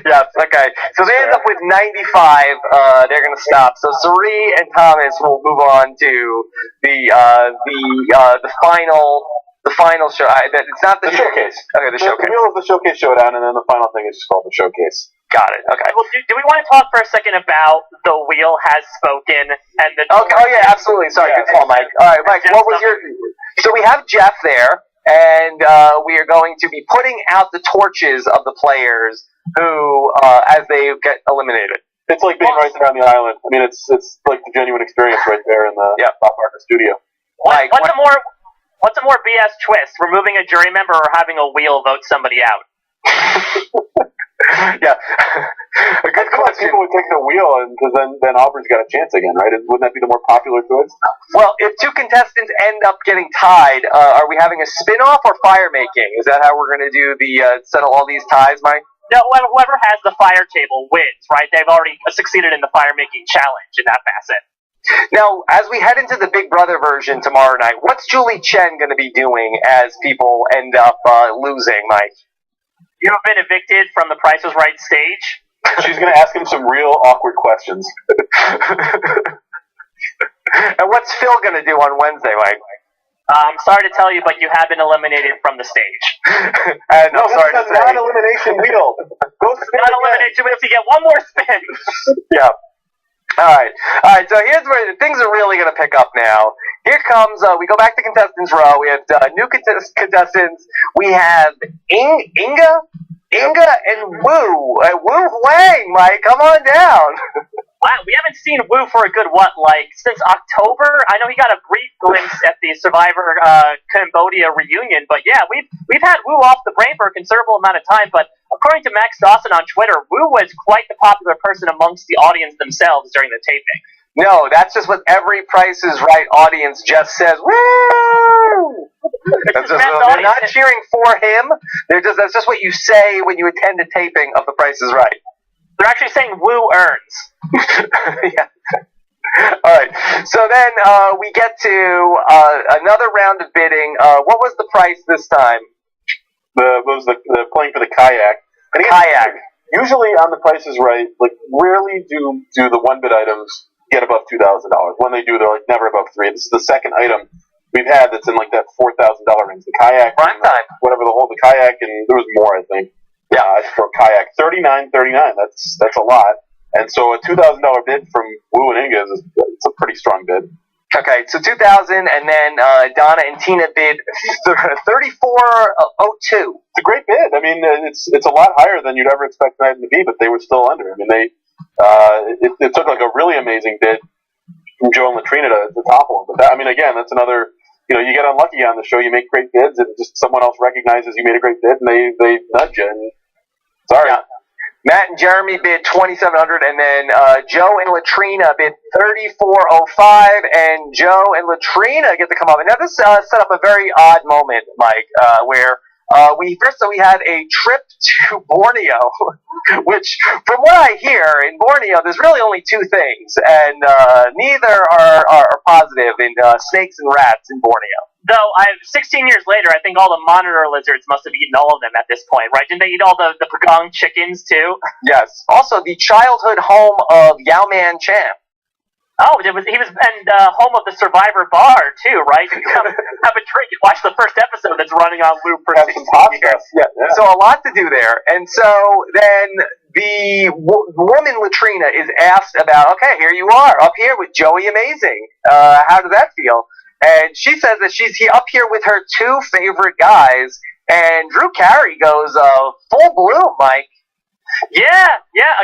Yeah, okay. So they end up with 95. They're going to stop. So Suri and Thomas will move on to the final show. It's not the showcase. Okay, the showcase. The wheel of the Showcase Showdown, and then the final thing is just called the Showcase. Got it. Okay. Well, do we want to talk for a second about the wheel has spoken and the? Okay. Oh yeah, absolutely. Sorry, good call, Mike. All right, Mike. What was your? So we have Jeff there, and we are going to be putting out the torches of the players who, as they get eliminated. It's like being right there on the island. I mean, it's like the genuine experience right there in the Bob Barker studio. What's a more BS twist? Removing a jury member or having a wheel vote somebody out? Yeah, a good question. People would take the wheel, and because then Aubrey's got a chance again, right? And wouldn't that be the more popular choice? Well, if two contestants end up getting tied, are we having a spin-off or fire making? Is that how we're going to do the settle all these ties, Mike? No, whoever has the fire table wins, right? They've already succeeded in the fire making challenge in that facet. Now, as we head into the Big Brother version tomorrow night, what's Julie Chen going to be doing as people end up losing, Mike? You have been evicted from the Price is Right stage. She's going to ask him some real awkward questions. And what's Phil going to do on Wednesday, Mike? I'm sorry to tell you, but you have been eliminated from the stage. No, sorry to say. Non-elimination wheel. Go spin Non-elimination wheel, so you get one more spin. Yeah. All right. So here's where things are really going to pick up now. Here comes, we go back to contestants row. We have new contestants. We have Inga and Wu. Wu Huang, Mike, come on down. Wow, we haven't seen Wu for a good, since October? I know he got a brief glimpse at the Survivor Cambodia reunion, but yeah, we've had Wu off the brain for a considerable amount of time, but according to Max Dawson on Twitter, Wu was quite the popular person amongst the audience themselves during the taping. No, that's just what every Price is Right audience just says. Woo! They're not cheering for him. That's just what you say when you attend a taping of The Price is Right. They're actually saying Wu earns. Yeah. All right. So then we get to another round of bidding. What was the price this time? The playing for the kayak. The kayak. Usually on The Price is Right, like rarely do the one bid items get above $2,000. When they do, they're like never above $3,000. This is the second item we've had that's in like that $4,000 range. The kayak, Prime time. whatever the kayak, and there was more, I think. Yeah, for kayak, $39.39. That's a lot. And so a $2,000 bid from Wu and Inga is it's a pretty strong bid. Okay, so 2,000, and then Donna and Tina bid 3402. It's a great bid. I mean, it's a lot higher than you'd ever expect an item to be, but they were still under. I mean, it took like a really amazing bid from Joe and Latrina to topple them. But that, I mean, again, that's another. You know, you get unlucky on the show. You make great bids, and just someone else recognizes you made a great bid, and they nudge you. And sorry. Yeah. Matt and Jeremy bid 2,700, and then Joe and Latrina bid 3,405, and Joe and Latrina get to come up. And now this set up a very odd moment, Mike, where we had a trip to Borneo, which, from what I hear, in Borneo, there's really only two things, and neither are positive in snakes and rats in Borneo. Though, 16 years later, I think all the monitor lizards must have eaten all of them at this point, right? Didn't they eat all the pagong chickens, too? Yes. Also, the childhood home of Yao Man Champ. Oh, he was home of the Survivor bar, too, right? You come have a drink and watch the first episode that's running on loop for 16 years. Yeah. So a lot to do there. And so then the woman Latrina is asked about, okay, here you are, up here with Joey Amazing. How does that feel? And she says that she's up here with her two favorite guys, and Drew Carey goes full bloom, Mike. Yeah.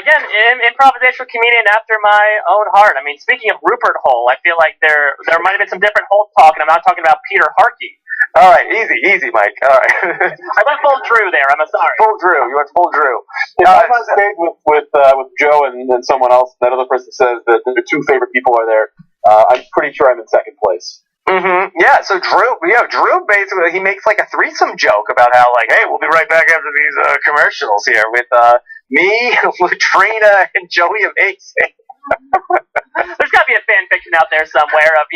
Again, improvisational comedian after my own heart. I mean, speaking of Rupert Hole, I feel like there might have been some different Hole talk, and I'm not talking about Peter Harkey. All right, easy, Mike. All right. I went full Drew there. I'm sorry. Full Drew. You went full Drew. If I'm on stage with Joe and someone else, that other person says that the two favorite people are there, I'm pretty sure I'm in second place. Mm-hmm. Yeah, so Drew basically, he makes like a threesome joke about how, like, hey, we'll be right back after these commercials here with me, Latrina, and Joey Amazing. There's got to be a fan fiction out there somewhere of,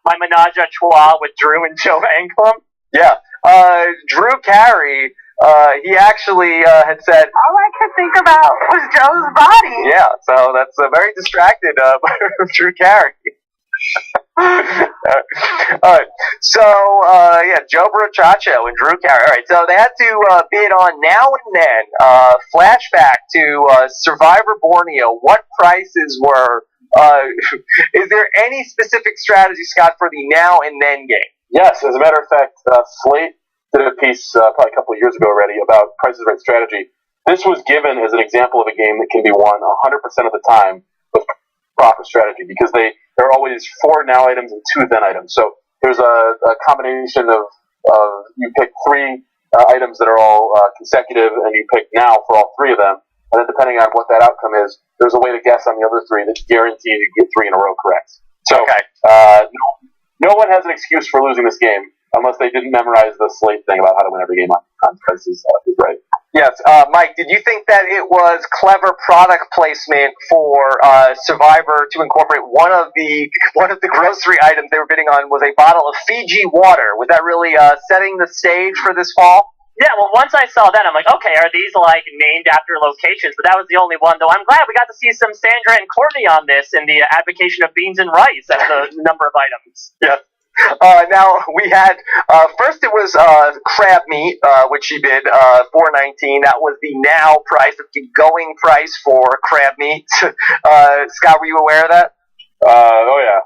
my menage a trois with Drew and Joe Anglem. Yeah. Drew Carey, he actually had said, all I could think about was Joe's body. Yeah, so that's very distracted Drew Carey. Alright, so Joe Brochacho and Drew Carey. Alright, so they had to bid on Now and Then. Flashback to Survivor Borneo. What prices were? Is there any specific strategy, Scott, for the Now and Then game? Yes, as a matter of fact, Slate did a piece probably a couple of years ago already about Price is Right strategy. This was given as an example of a game that can be won 100% of the time with proper strategy, because there are always 4 now items and 2 then items. So there's a combination of you pick 3 items that are all consecutive, and you pick now for all 3 of them. And then depending on what that outcome is, there's a way to guess on the other 3 that guarantees you get 3 in a row correct. So no one has an excuse for losing this game unless they didn't memorize the Slate thing about how to win every game on Price is Right. Yes, Mike, did you think that it was clever product placement for Survivor to incorporate one of the grocery items they were bidding on was a bottle of Fiji water? Was that really setting the stage for this fall? Yeah, well, once I saw that, I'm like, okay, are these, named after locations? But that was the only one, though. I'm glad we got to see some Sandra and Courtney on this in the advocation of beans and rice as a number of items. Yeah. Now we had first it was crab meat, which she bid $4.19. That was the now price, the going price for crab meat. Scott, were you aware of that? Oh yeah.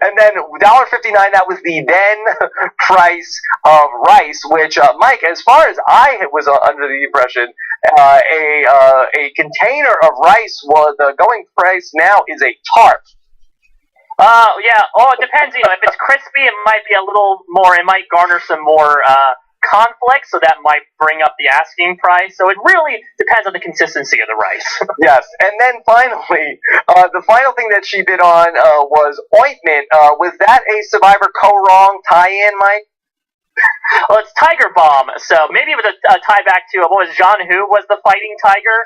And then $1.59. That was the then price of rice, which Mike, as far as I was under the impression, a container of rice was the going price now is a tarp. Yeah. Oh, it depends. If it's crispy, it might be a little more. It might garner some more conflict, so that might bring up the asking price. So it really depends on the consistency of the rice. Yes. And then finally, the final thing that she bid on was ointment. Was that a Survivor Co-Wrong tie-in, Mike? Well, it's Tiger Bomb, so maybe it was a tie back to what was John Who was the fighting tiger.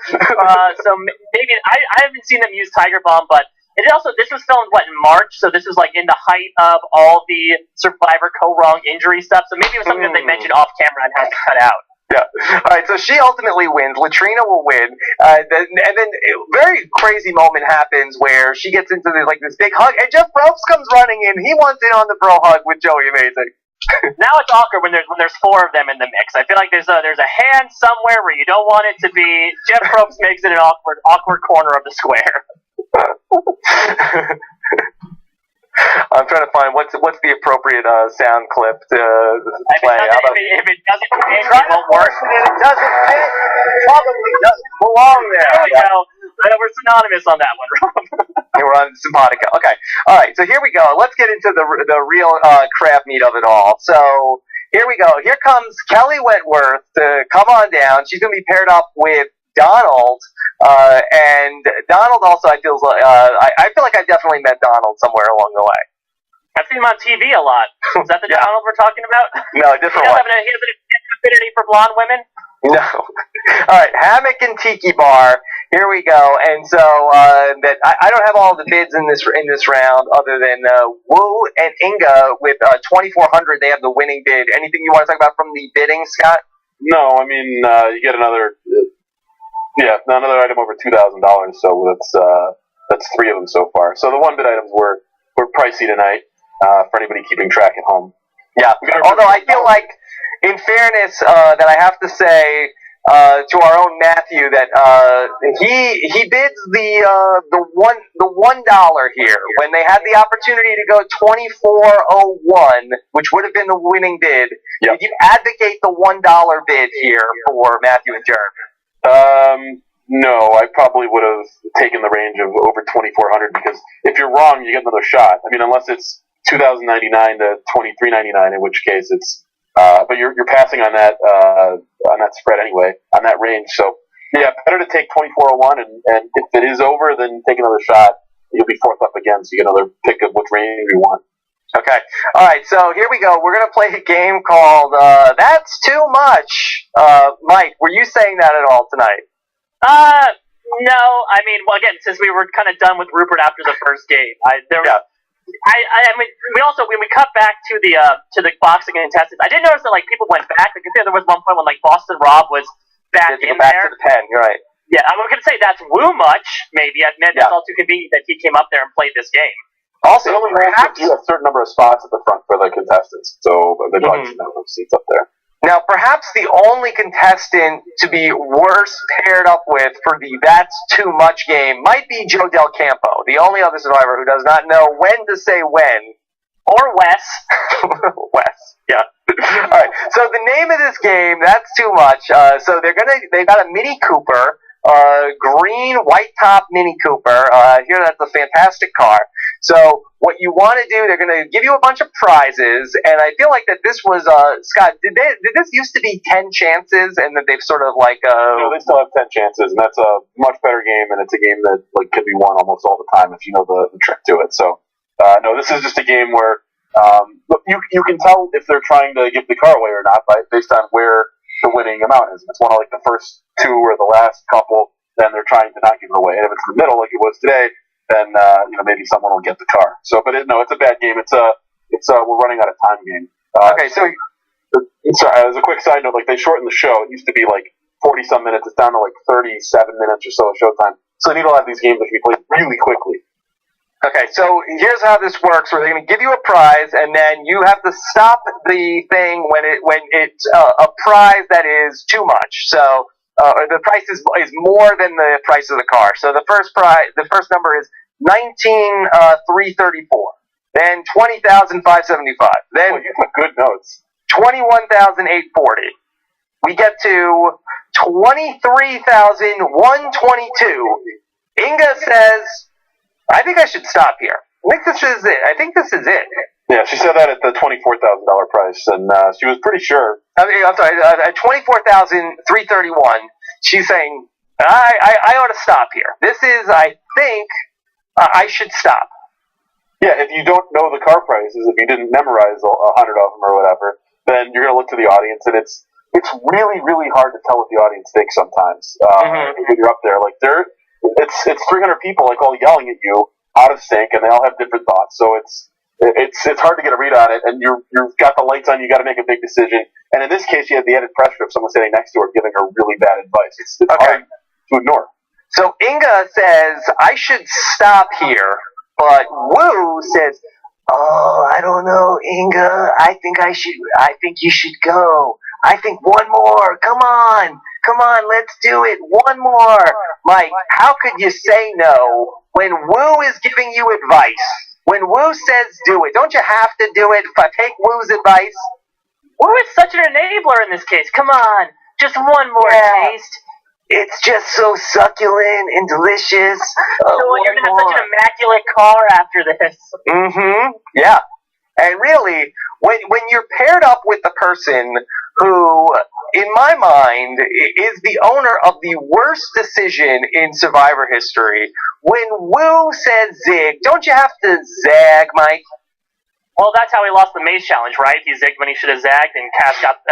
So maybe I haven't seen them use Tiger Bomb, but. This was filmed, in March, so this was, in the height of all the Survivor Co-Wrong injury stuff, so maybe it was something that they mentioned off camera and had to cut out. Yeah. All right. So she ultimately wins. Latrina will win. And then a very crazy moment happens where she gets into this big hug, and Jeff Probst comes running in. He wants in on the bro hug with Joey Amazing. Now it's awkward when there's four of them in the mix. I feel like there's a hand somewhere where you don't want it to be. Jeff Probst makes it an awkward corner of the square. I'm trying to find what's the appropriate sound clip to play. If it doesn't fit, it won't work. It doesn't fit. Probably doesn't belong there. There we go. We're synonymous on that one, Rob. We're on Simpatico. Okay. All right. So here we go. Let's get into the real crab meat of it all. So here we go. Here comes Kelly Wentworth to come on down. She's going to be paired up with Donald. And Donald also, I feel like I definitely met Donald somewhere along the way. I've seen him on TV a lot. Is that the Donald we're talking about? No, different one. He has an affinity for blonde women? No. All right, Hammock and Tiki Bar. Here we go. And so that I don't have all the bids in this round, other than Wu and Inga with 2,400. They have the winning bid. Anything you want to talk about from the bidding, Scott? No, I mean you get another item over $2,000. So that's three of them so far. So the one bid items were pricey tonight for anybody keeping track at home. Yeah. Although I feel like, in fairness, that I have to say to our own Matthew that he bids the $1 here when they had the opportunity to go 24.01, which would have been the winning bid. Yep. Did you advocate the $1 bid here for Matthew and Jeremy? No, I probably would have taken the range of over 2,400 because if you're wrong, you get another shot. I mean, unless it's $2,099 to $2,399, in which case it's. But you're passing on that spread anyway, on that range. So yeah, better to take 24.01, and if it is over, then take another shot. You'll be fourth up again, so you get another pick of which range you want. Okay. All right. So here we go. We're gonna play a game called "That's Too Much." Mike, were you saying that at all tonight? No. I mean, well, again, since we were kind of done with Rupert after the first game, I mean, when we cut back to the boxing contestants, I did notice that people went back. Like, there was one point when Boston Rob was back in back there. To the pen. You're right. Yeah, I'm gonna say that's Woo much. Maybe I admit that's all too convenient that he came up there and played this game. Also, perhaps you have a certain number of spots at the front for the contestants, so the judges have seats up there. Now, perhaps the only contestant to be worse paired up with for the "That's Too Much" game might be Joe Del Campo, the only other survivor who does not know when to say when. Or Wes. Wes, yeah. All right. So the name of this game, "That's Too Much." So they got a Mini Cooper, green white top Mini Cooper. Here, that's a fantastic car. So what you want to do, they're going to give you a bunch of prizes, and I feel like that this was Scott. Did this used to be 10 chances, and that they've sort of No, they still have 10 chances, and that's a much better game, and it's a game that can be won almost all the time if you know the trick to it. So no, this is just a game where you can tell if they're trying to give the car away or not based on where the winning amount is. If it's one of the first two or the last couple, then they're trying to not give it away. And if it's in the middle, like it was today, then maybe someone will get the car. So, but it's a bad game. It's we're running out of time game. Okay, so sorry, as a quick side note, they shortened the show. It used to be 40 some minutes. It's down to 37 minutes or so of showtime. So they need to have these games that can be played really quickly. Okay, so here's how this works. Where they're going to give you a prize, and then you have to stop the thing when it's a prize that is too much. So the price is more than the price of the car. So the first number is 19,334. Then 20,575. Then you have good notes. 21,840. We get to 23,122. Inga says, "I think I should stop here. I think this is it. Yeah, she said that at the $24,000 price, and she was pretty sure. I'm sorry, at 24,331. She's saying, I ought to stop here. This is, I think, I should stop. Yeah, if you don't know the car prices, if you didn't memorize 100 of them or whatever, then you're going to look to the audience, and it's really, really hard to tell what the audience thinks sometimes. When you're up there, it's 300 people all yelling at you out of sync, and they all have different thoughts. So it's hard to get a read on it, and you've got the lights on. You got to make a big decision. And in this case, she had the added pressure of someone sitting next to her giving her really bad advice. It's hard to ignore. So Inga says, I should stop here, but Wu says, oh, I don't know, Inga. I think you should go. I think one more. Come on, let's do it. One more. Mike, how could you say no when Wu is giving you advice? When Wu says do it, don't you have to do it? If I take Wu's advice. Wu is such an enabler in this case. Come on, just one more taste. It's just so succulent and delicious. So you're going to have such an immaculate car after this. Mm-hmm. Yeah. And really, when you're paired up with the person who, in my mind, is the owner of the worst decision in Survivor history, when Wu says zig, don't you have to zag, Mike? Well, that's how he lost the Maze Challenge, right? He zigged when he should have zagged, and Cass lost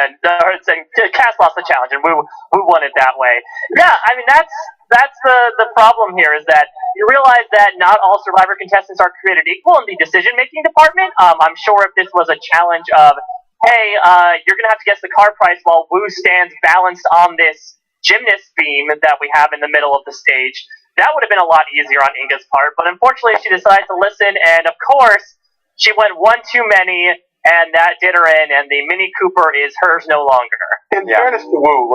the challenge, and Wu won it that way. Yeah, I mean that's the problem here is that you realize that not all Survivor contestants are created equal in the decision-making department. I'm sure if this was a challenge of, hey, you're gonna have to guess the car price while Wu stands balanced on this gymnast beam that we have in the middle of the stage, that would have been a lot easier on Inga's part. But unfortunately, she decided to listen, and of course, she went one too many, and that did her in, and the Mini Cooper is hers no longer. In fairness to Wu,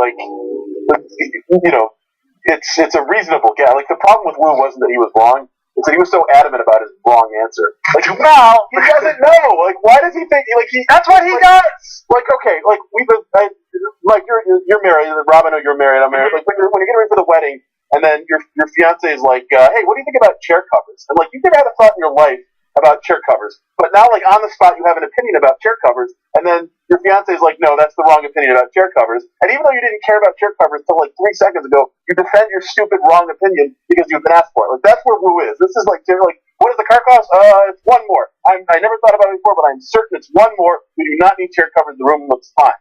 it's a reasonable guess. Like, the problem with Wu wasn't that he was wrong, it's that he was so adamant about his wrong answer. Like, well, he doesn't know. Like, why does he think, that's what he does! Like, okay, you're married, Rob, I know you're married, I'm married. Like, when you're getting ready for the wedding, and then your fiance is like, hey, what do you think about chair covers? And, you've never had a thought in your life about chair covers. But now, on the spot, you have an opinion about chair covers, and then your fiance is like, no, that's the wrong opinion about chair covers. And even though you didn't care about chair covers until 3 seconds ago, you defend your stupid wrong opinion because you've been asked for it. That's where Wu is. This is what does the car cost? It's one more. I never thought about it before, but I'm certain it's one more. We do not need chair covers. The room looks fine.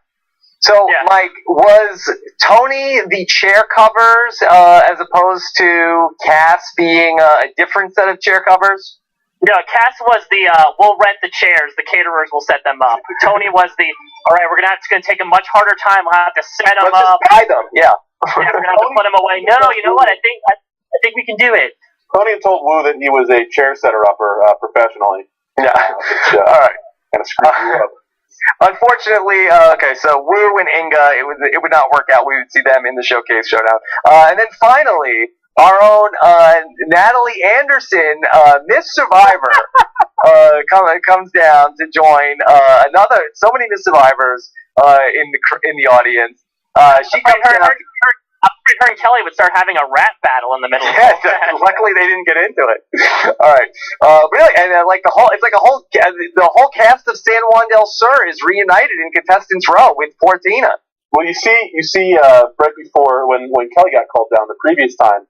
So, Mike, was Tony the chair covers as opposed to Cass being a different set of chair covers? No, Cass was the, we'll rent the chairs, the caterers will set them up. Tony was the, all right, it's going to take a much harder time, we'll have to set them up. Let's just buy them, yeah. We're going to have to put them away. No, you know what, I think we can do it. Tony had told Wu that he was a chair setter-upper professionally. Yeah, all right. Kind of screwed you up. Unfortunately, so Wu and Inga, it would not work out. We would see them in the Showcase Showdown. And then finally, our own Natalie Anderson, Miss Survivor, comes down to join so many Miss Survivors in the audience. She comes down. Her and Kelly would start having a rap battle in the middle. Yeah, luckily they didn't get into it. All right, really, and the whole cast of San Juan del Sur is reunited in Contestants Row with Fortina. Well, you see, right before when Kelly got called down the previous time,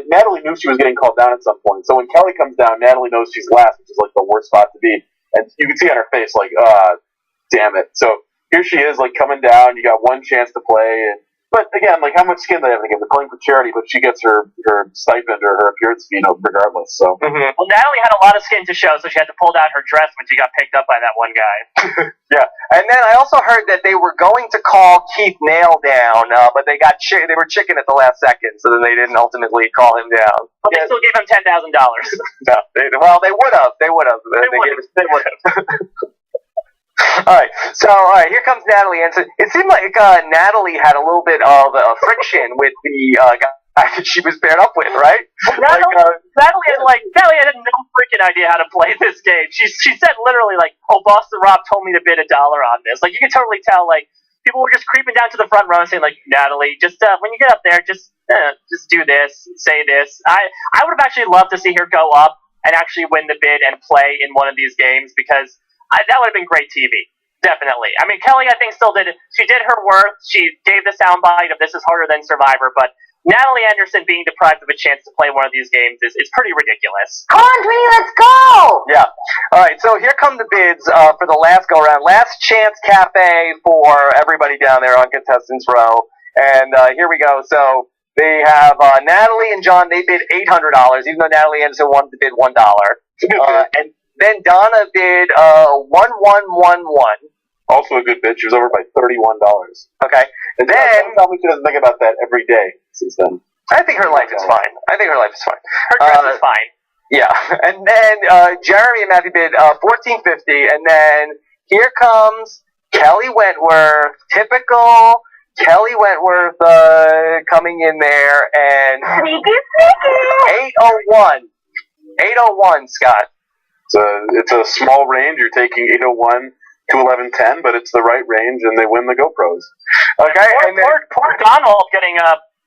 Natalie knew she was getting called down at some point. So when Kelly comes down, Natalie knows she's last, which is the worst spot to be, and you can see on her face damn it. So here she is, coming down. You got one chance to play. But again, how much skin they have in the game? They're playing for charity, but she gets her stipend or her appearance fee, regardless. So. Mm-hmm. Well, Natalie had a lot of skin to show, so she had to pull down her dress when she got picked up by that one guy. Yeah, and then I also heard that they were going to call Keith Nail down, but they were chicken at the last second, so then they didn't ultimately call him down. But they still gave him $10,000. No, they would have. They would have. All right, so here comes Natalie Anderson. It seemed like Natalie had a little bit of friction with the guy that she was paired up with, right? Natalie had no freaking idea how to play this game. She said literally "Oh, Boston Rob told me to bid $1 on this." You can totally tell people were just creeping down to the front row and saying Natalie, just when you get up there, just do this, say this. I would have actually loved to see her go up and actually win the bid and play in one of these games because. That would have been great TV, definitely. I mean, Kelly, I think, still did it. She did her worth. She gave the soundbite of this is harder than Survivor, but Natalie Anderson being deprived of a chance to play one of these games is pretty ridiculous. Come on, Twinny, let's go! Yeah. All right, so here come the bids for the last go-around. Last Chance Cafe for everybody down there on Contestants Row. And here we go. So they have Natalie and John, they bid $800, even though Natalie Anderson wanted to bid $1. And then Donna bid 1111, Also a good bid. She was over by $31. Okay. And Then don't tell me she doesn't think about that every day since then. I think her life is fine. I think her life is fine. Her dress is fine. Yeah. And then Jeremy and Matthew bid $14.50, and then here comes Kelly Wentworth, typical Kelly Wentworth coming in there, and 801. 801, Scott. It's a small range. You're taking 801 to 1110, but it's the right range, and they win the GoPros. Okay, and then, Poor Donald getting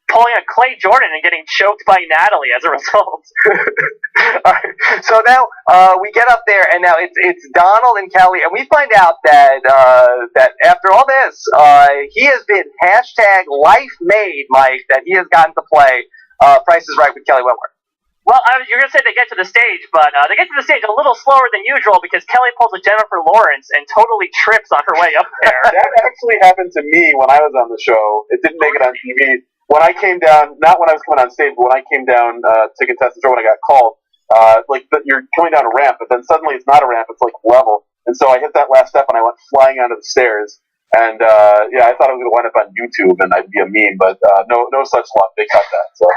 pulling a Clay Jordan and getting choked by Natalie as a result. all right, so now we get up there, and now it's Donald and Kelly, and we find out that that after all this, he has been #LifeMade, Mike, that he has gotten to play Price is Right with Kelly Wentworth. Well, you're going to say they get to the stage, but they get to the stage a little slower than usual because Kelly pulls a Jennifer Lawrence and totally trips on her way up there. That actually happened to me when I was on the show. It didn't make it on TV. When I came down, not when I was coming on stage, but when I came down to contest the show when I got called, you're coming down a ramp, but then suddenly it's not a ramp, it's like level. And so I hit that last step and I went flying onto the stairs. And I thought I was going to wind up on YouTube and I'd be a meme, but no such luck. They cut that. So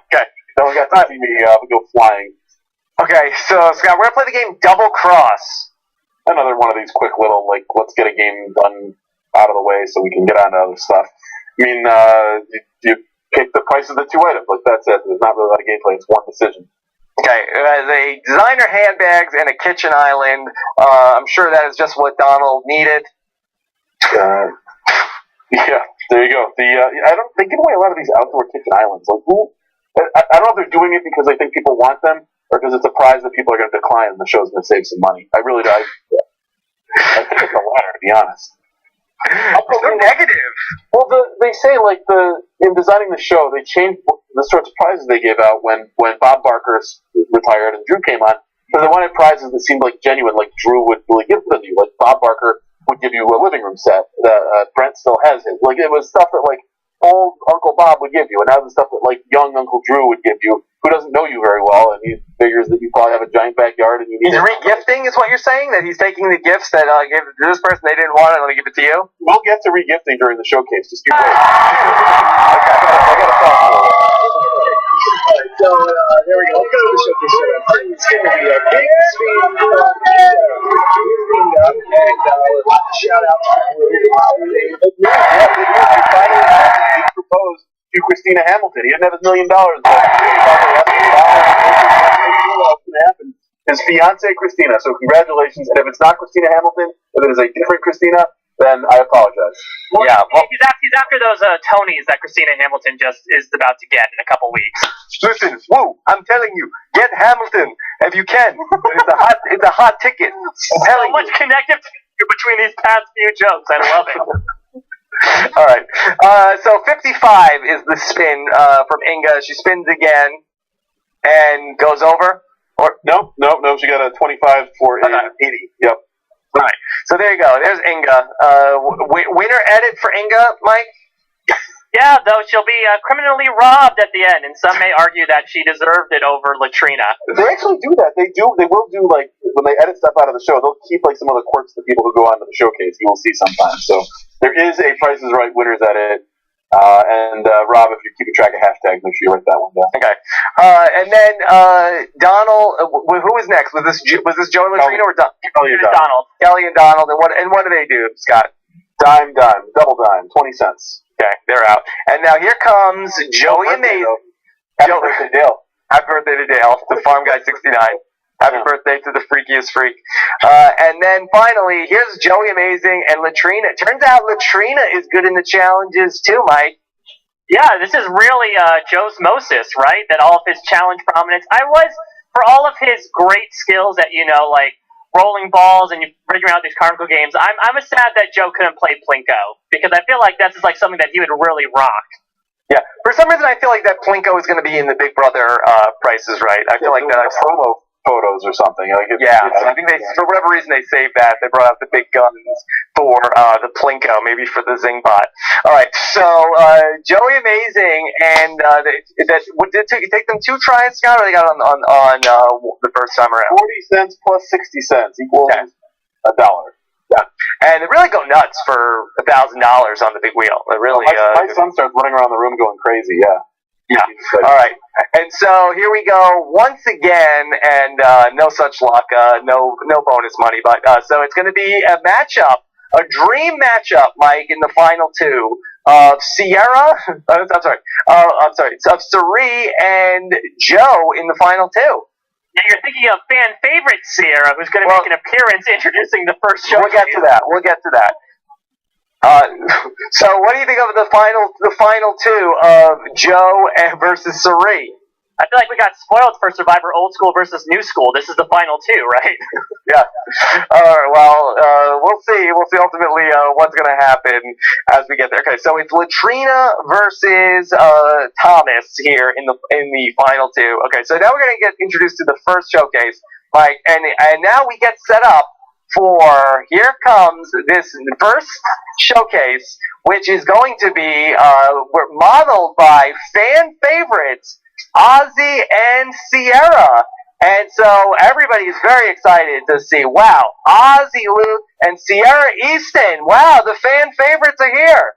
okay. No one got to see me go flying. Okay, so Scott, we're gonna play the game Double Cross. Another one of these quick little let's get a game done out of the way so we can get on to other stuff. I mean, you pick the price of the two items. Like that's it. There's not really a lot of gameplay. It's one decision. Okay, the designer handbags and a kitchen island. I'm sure that is just what Donald needed. Yeah, there you go. They give away a lot of these outdoor kitchen islands. Like who? I don't know if they're doing it because they think people want them, or because it's a prize that people are going to decline and the show's going to save some money. I really do. I think it's the latter, to be honest. So negative. Well, they say in designing the show, they changed the sorts of prizes they gave out when Bob Barker retired and Drew came on, because they wanted prizes that seemed like genuine, like Drew would really give them to you. Like Bob Barker would give you a living room set. Brent still has his. Like it was stuff that old Uncle Bob would give you, and now the stuff that young Uncle Drew would give you, who doesn't know you very well, and he figures that you probably have a giant backyard, and you need. He's re-gifting, is what you're saying? That he's taking the gifts that gave to this person they didn't want, and let me give it to you. We'll get to re-gifting during the showcase. Just you wait. Okay, I got a thought. Alright, so there we go. Let's go to the showcase. It's going to be a big screen and shout out He proposed to Christina Hamilton. He didn't have $1 million. His fiance Christina. So congratulations. And if it's not Christina Hamilton, if it is a different Christina, then I apologize. Well, yeah, he's after those Tonys that Christina Hamilton just is about to get in a couple weeks. Listen, woo! I'm telling you, get Hamilton if you can. It's a hot ticket. So much connective between these past few jokes. I love it. All right. So 55 is the spin from Inga. She spins again and goes over. Or no. She got a 25 for 80. Yep. All right. So there you go. There's Inga. Winner edit for Inga, Mike? Yeah, though she'll be criminally robbed at the end, and some may argue that she deserved it over Latrina. They actually do that. They will do when they edit stuff out of the show, they'll keep some of the quirks that people who go on to the showcase. You will see sometimes. So there is a Price is Right winners edit. And Rob, if you're keeping track of hashtags, make sure you write that one down. Okay. And then Donald. Who was next? Was this Joe and Latrina or Kelly and Donald? Kelly and Donald. And what do they do, Scott? Dime, double dime, 20 cents. Okay, they're out. And now here comes Joey Amazing. Happy birthday, Dale. Happy birthday to Dale, the Farm Guy 69. Happy birthday to the freakiest freak. And then finally, here's Joey Amazing and Latrina. Turns out Latrina is good in the challenges too, Mike. Yeah, this is really Joe's Moses, right? That all of his challenge prominence. For all of his great skills at, rolling balls and breaking around these carnival games, I'm sad that Joe couldn't play Plinko, because I feel like that's just something that he would really rock. Yeah, for some reason I feel like that Plinko is going to be in the Big Brother Price is Right. I feel like that promo photos or something. I think they, for whatever reason, they saved that. They brought out the big guns for the Plinko, maybe for the Zingbot. All right, so Joey Amazing, and did it take them 2 tries, Scott, or they got on the first time around? 40 cents plus 60 cents equals $1. And they really go nuts for $1,000 on the big wheel. It really. My son starts running around the room going crazy. Yeah. All right. And so here we go once again, and no such luck, no bonus money, but so it's going to be a matchup, a dream matchup, Mike, in the final two of Sierra. I'm sorry, of Sari and Joe in the final two. Yeah, you're thinking of fan favorite Sierra, who's going to make an appearance introducing the first show. We'll get to that. So what do you think of the final two of Joe versus Sari? I feel like we got spoiled for Survivor Old School versus New School. This is the final two, right? Yeah. All right. Well, we'll see. We'll see ultimately what's going to happen as we get there. Okay. So it's Latrina versus Thomas here in the final two. Okay. So now we're going to get introduced to the first showcase, Mike, and now we get set up for here comes this first showcase, which is going to be modeled by fan favorites Ozzy and Sierra. And so everybody is very excited to see, wow, Ozzy Luke and Sierra Easton. Wow, the fan favorites are here.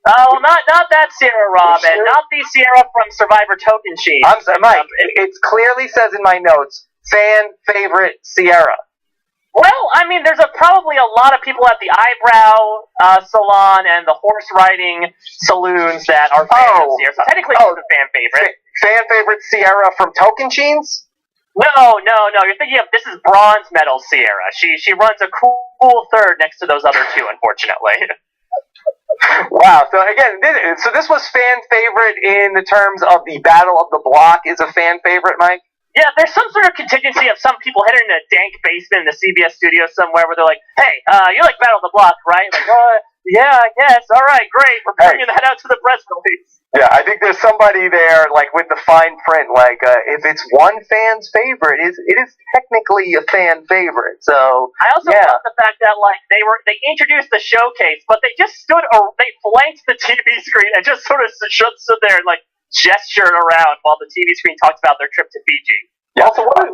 Well, not that Sierra, Rob, and not the Sierra from Survivor Token Sheet. I'm sorry, Mike, it clearly says in my notes, fan favorite Sierra. Well, I mean, there's probably a lot of people at the eyebrow salon and the horse riding saloons that are fans of Sierra. So technically, it's a fan favorite. Fan favorite Sierra from Token Sheets? No. You're thinking of this is bronze medal Sierra. She runs a cool third next to those other two, unfortunately. Wow. So again, this was fan favorite in the terms of the Battle of the Block is a fan favorite, Mike? Yeah, there's some sort of contingency of some people hidden in a dank basement in the CBS studio somewhere where they're like, hey, you like Battle of the Block, right? Like, yeah, I guess. All right, great. We're bringing that out to the press release. Yeah, I think there's somebody there, like, with the fine print, like, if it's one fan's favorite, it is technically a fan favorite, so... I also love the fact that, like, they introduced the showcase, but they just they flanked the TV screen and just sort of stood there and, like, gestured around while the TV screen talked about their trip to Fiji. Yeah. Also, what a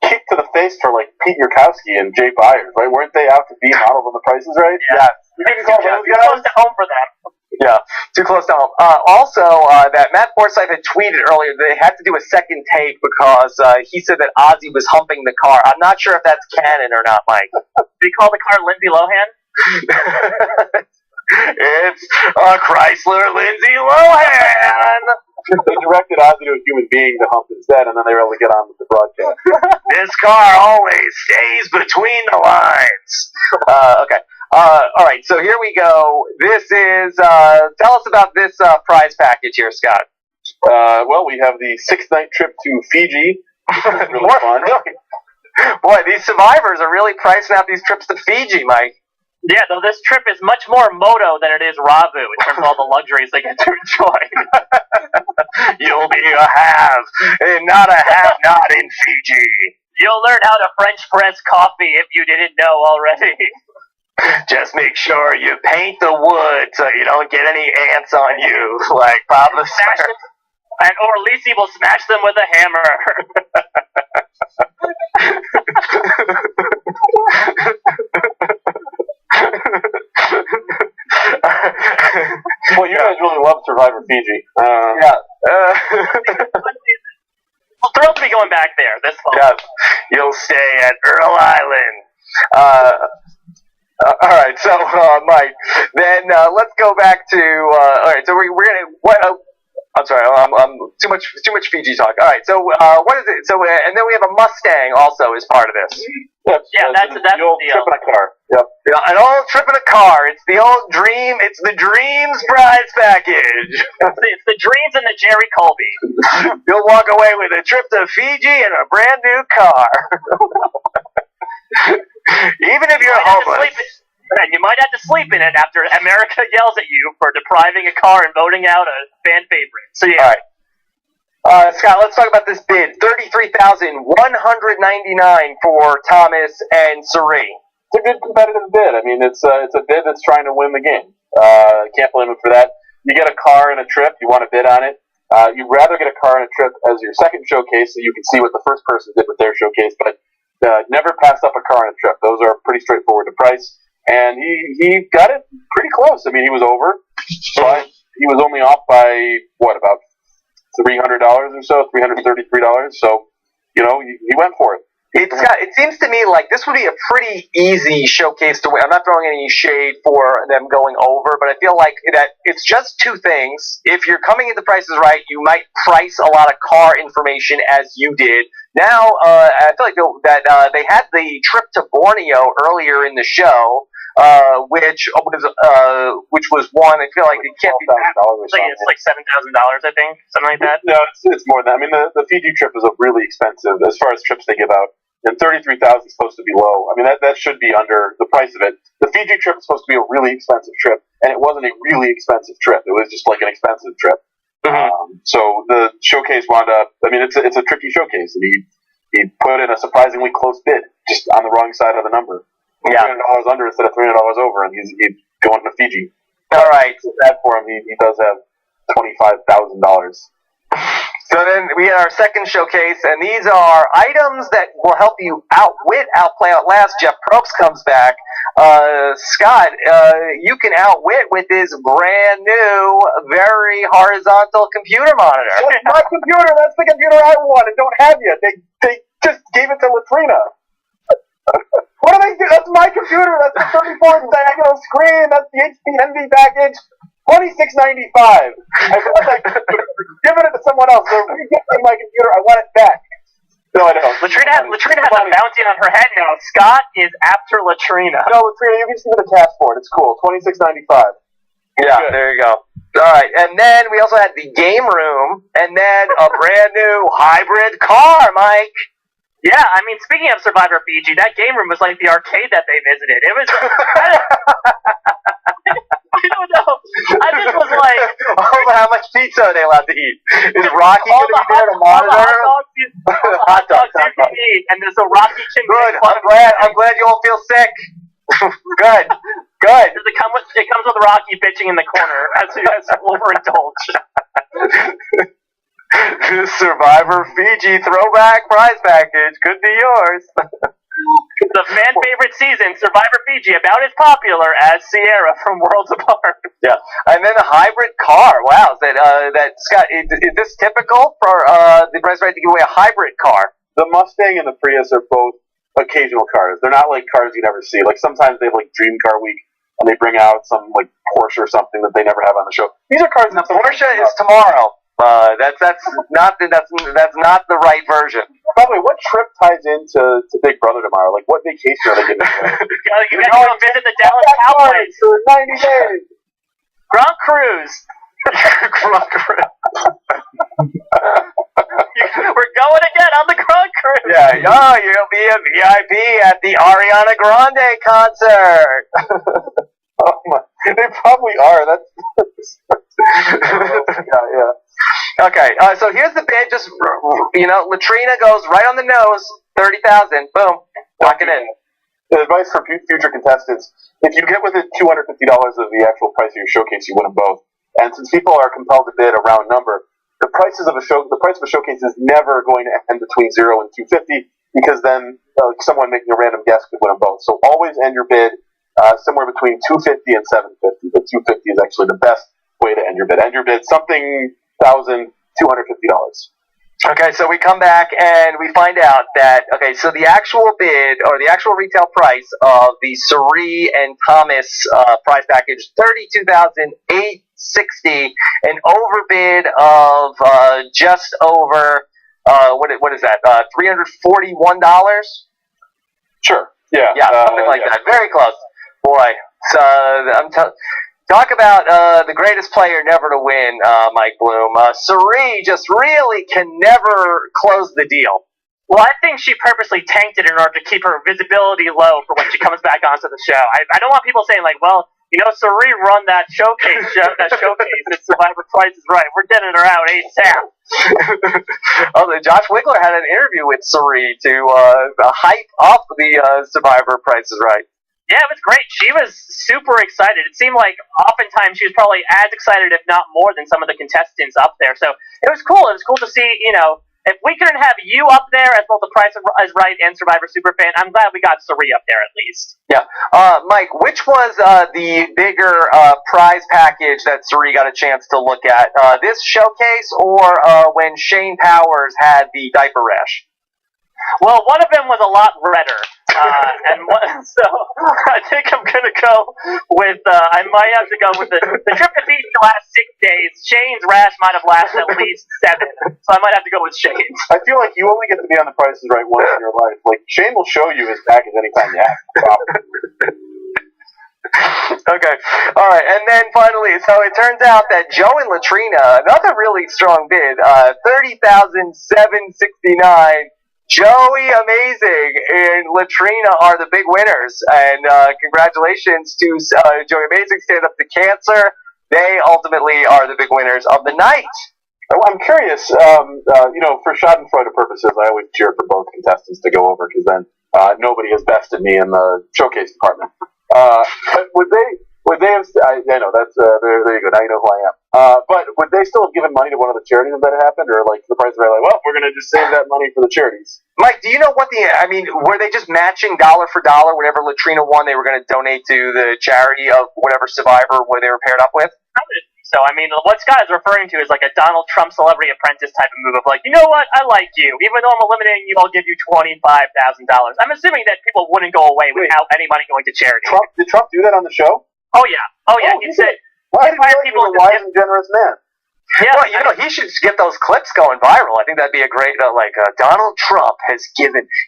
kick to the face for like Pete Yurkowski and Jay Byers, right? Weren't they out to be models on The Price is Right? Yeah. You didn't call those guys close to home for them. Yeah, too close to home. Also, that Matt Forsythe had tweeted earlier that they had to do a second take because he said that Ozzy was humping the car. I'm not sure if that's canon or not, Mike. Did he call the car Lindsay Lohan? It's a Chrysler Lindsay Lohan. They directed Ozzy to a human being to hump instead, and then they were able to get on with the broadcast. This car always stays between the lines. Okay. All right, so here we go. This is, tell us about this prize package here, Scott. Well, we have the 6-night trip to Fiji. Really fun. Boy, these survivors are really pricing out these trips to Fiji, Mike. Yeah, though this trip is much more moto than it is Ravu in terms of all the luxuries they get to enjoy. You'll be a have and not a have-not in Fiji. You'll learn how to French press coffee if you didn't know already. Just make sure you paint the wood so you don't get any ants on you, like Bob the Smash. Or Lisi will smash them with a hammer. Well, you guys really love Survivor Fiji. Yeah. Well, thrilled to be going back there this fall. Yeah. You'll stay at Earl Island. All right, so Mike, then let's go back to. All right, so we're gonna. I'm sorry, I'm too much Fiji talk. All right, so what is it? So and then we have a Mustang also as part of this. Yep. Yeah, that's the old deal. trip in a car. Yep. Yeah, an old trip in a car. It's the old dream. It's the dreams prize package. It's the dreams and the Jerry Colby. You'll walk away with a trip to Fiji and a brand new car. Even if you're homeless. And you might have to sleep in it after America yells at you for depriving a car and voting out a fan favorite. So yeah. All right. Scott, let's talk about this bid. $33,199 for Thomas and Sari. It's a good competitive bid. I mean, it's a bid that's trying to win the game. Can't blame it for that. You get a car and a trip. You want to bid on it. You'd rather get a car and a trip as your second showcase so you can see what the first person did with their showcase. But never pass up a car and a trip. Those are pretty straightforward to price. and he got it pretty close. I mean, he was over, but he was only off by about $300 or so, $333. So, he went for it. It seems to me like this would be a pretty easy showcase to win. I'm not throwing any shade for them going over, but I feel like that it's just two things. If you're coming into Price is Right, you might price a lot of car information as you did. Now, I feel like that they had the trip to Borneo earlier in the show, which was one. I feel like it can't be that. It's like $7,000, I think, something like that. No, it's more than that. I mean, the Fiji trip is a really expensive as far as trips they give out. And $33,000 is supposed to be low. I mean, that should be under the price of it. The Fiji trip is supposed to be a really expensive trip, and it wasn't a really expensive trip. It was just like an expensive trip. Mm-hmm. So the showcase wound up. I mean, it's a tricky showcase. And he put in a surprisingly close bid, just on the wrong side of the number. Yeah, $300 under instead of $300 over, and he's going to Fiji. All right, so bad for him. He does have $25,000. So then we had our second showcase, and these are items that will help you outwit, outplay, outlast. Jeff Probst comes back. Scott, you can outwit with this brand new, very horizontal computer monitor. That's my computer. That's the computer I want and don't have yet. They just gave it to Latrina. What do they do? That's my computer. That's the 34 diagonal screen. That's the HP Envy package. $26.95. I feel like giving it to someone else. So re-gifting my computer. I want it back. No, I don't. Latrina has a bounty on her head now. Scott is after Latrina. No, Latrina, you can just give it a cash for it. It's cool. $26.95. Yeah, there you go. All right, and then we also had the game room, and then a brand new hybrid car, Mike. Yeah, I mean, speaking of Survivor Fiji, that game room was like the arcade that they visited. It was... I don't know. I just was like... How much pizza are they allowed to eat? Is Rocky going to be there to monitor? Hot dogs you can eat, and there's a Rocky can Good, I'm glad you all feel sick. Good. It comes with Rocky bitching in the corner as overindulged. Survivor Fiji throwback prize package could be yours. The fan favorite season, Survivor Fiji, about as popular as Sierra from Worlds Apart. Yeah, and then a hybrid car. Wow, that Scott, is this typical for the Price Right to give away a hybrid car? The Mustang and the Prius are both occasional cars. They're not like cars you never see. Like sometimes they have like Dream Car Week and they bring out some like Porsche or something that they never have on the show. These are cars. The Porsche is tomorrow. That's not the right version. By the way, what trip ties into Big Brother tomorrow? Like, what vacation are they giving away? You got to go visit the Dallas Cowboys for 90 days. Grand Cruise. Grand Cruise. We're going again on the Grand Cruise. Yeah, you'll be a VIP at the Ariana Grande concert. Oh my! They probably are. That's yeah. Okay, so here's the bid. Just Latrina goes right on the nose. 30,000. Boom. Lock it in. The advice for future contestants: if you get within $250 of the actual price of your showcase, you win them both. And since people are compelled to bid a round number, the price of a showcase is never going to end between 0 and $250 because then someone making a random guess could win them both. So always end your bid somewhere between $250 and $750. But $250 is actually the best way to end your bid. End your bid something $1,250. Okay, so we come back and we find out that, so the actual bid or the actual retail price of the Suri and Thomas prize package, $32,860, an overbid of just over, what is that, $341? Sure, yeah. Yeah, something like that. Very close. Boy, so talk about the greatest player never to win, Mike Bloom. Suri just really can never close the deal. Well, I think she purposely tanked it in order to keep her visibility low for when she comes back onto the show. I don't want people saying like, well, Suri run that showcase at Survivor Price is Right. We're getting her out ASAP. Josh Wiggler had an interview with Suri to hype up the Survivor Price is Right. Yeah, it was great. She was super excited. It seemed like oftentimes she was probably as excited, if not more, than some of the contestants up there. So it was cool. It was cool to see, if we couldn't have you up there as both the Price is Right and Survivor Superfan, I'm glad we got Sari up there at least. Yeah. Mike, which was the bigger prize package that Sari got a chance to look at? This showcase or when Shane Powers had the diaper rash? Well, one of them was a lot redder, so I think I'm gonna go with. I might have to go with the trip to Beach the last 6 days. Shane's rash might have lasted at least 7, so I might have to go with Shane's. I feel like you only get to be on The Price is Right once in your life. Like, Shane will show you his package anytime you ask. Okay. All right. And then finally, so it turns out that Joe and Latrina, another really strong bid, $30,769. Joey Amazing and Latrina are the big winners. And congratulations to Joey Amazing, Stand Up to Cancer. They ultimately are the big winners of the night. I'm curious, for Schadenfreude purposes, I always cheer for both contestants to go over because then nobody has bested me in the showcase department. But would they have? I know that's there you go. Now you know who I am. But would they still have given money to one of the charities that had happened, or like the Price is Right, like, well, we're going to just save that money for the charities? Mike, do you know what were they just matching dollar for dollar whatever Latrina won? They were going to donate to the charity of whatever Survivor where they were paired up with. So, I mean, what Scott is referring to is like a Donald Trump Celebrity Apprentice type of move of like, you know what, I like you. Even though I'm eliminating you, I'll give you $25,000. I'm assuming that people wouldn't go away without any money going to charity. Did Trump do that on the show? Oh, yeah. He said, why did he people a wise and generous man? Yeah, well, he should get those clips going viral. I think that'd be a great, Donald Trump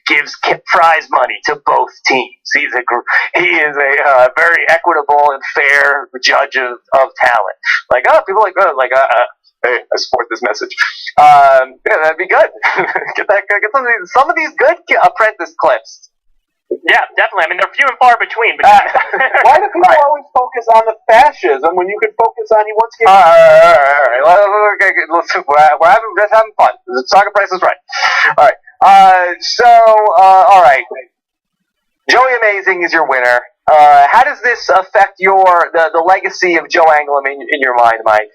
gives prize money to both teams. He is a very equitable and fair judge of talent. People hey, I support this message. Yeah, that'd be good. Get some of these good Apprentice clips. Yeah, definitely. I mean, they're few and far between. Why do people always focus on the fascism when you could focus on he once gave? All right. We're having fun. The Saga Price is Right. All right. All right. Joey Amazing is your winner. How does this affect the legacy of Joe Anglim in your mind, Mike?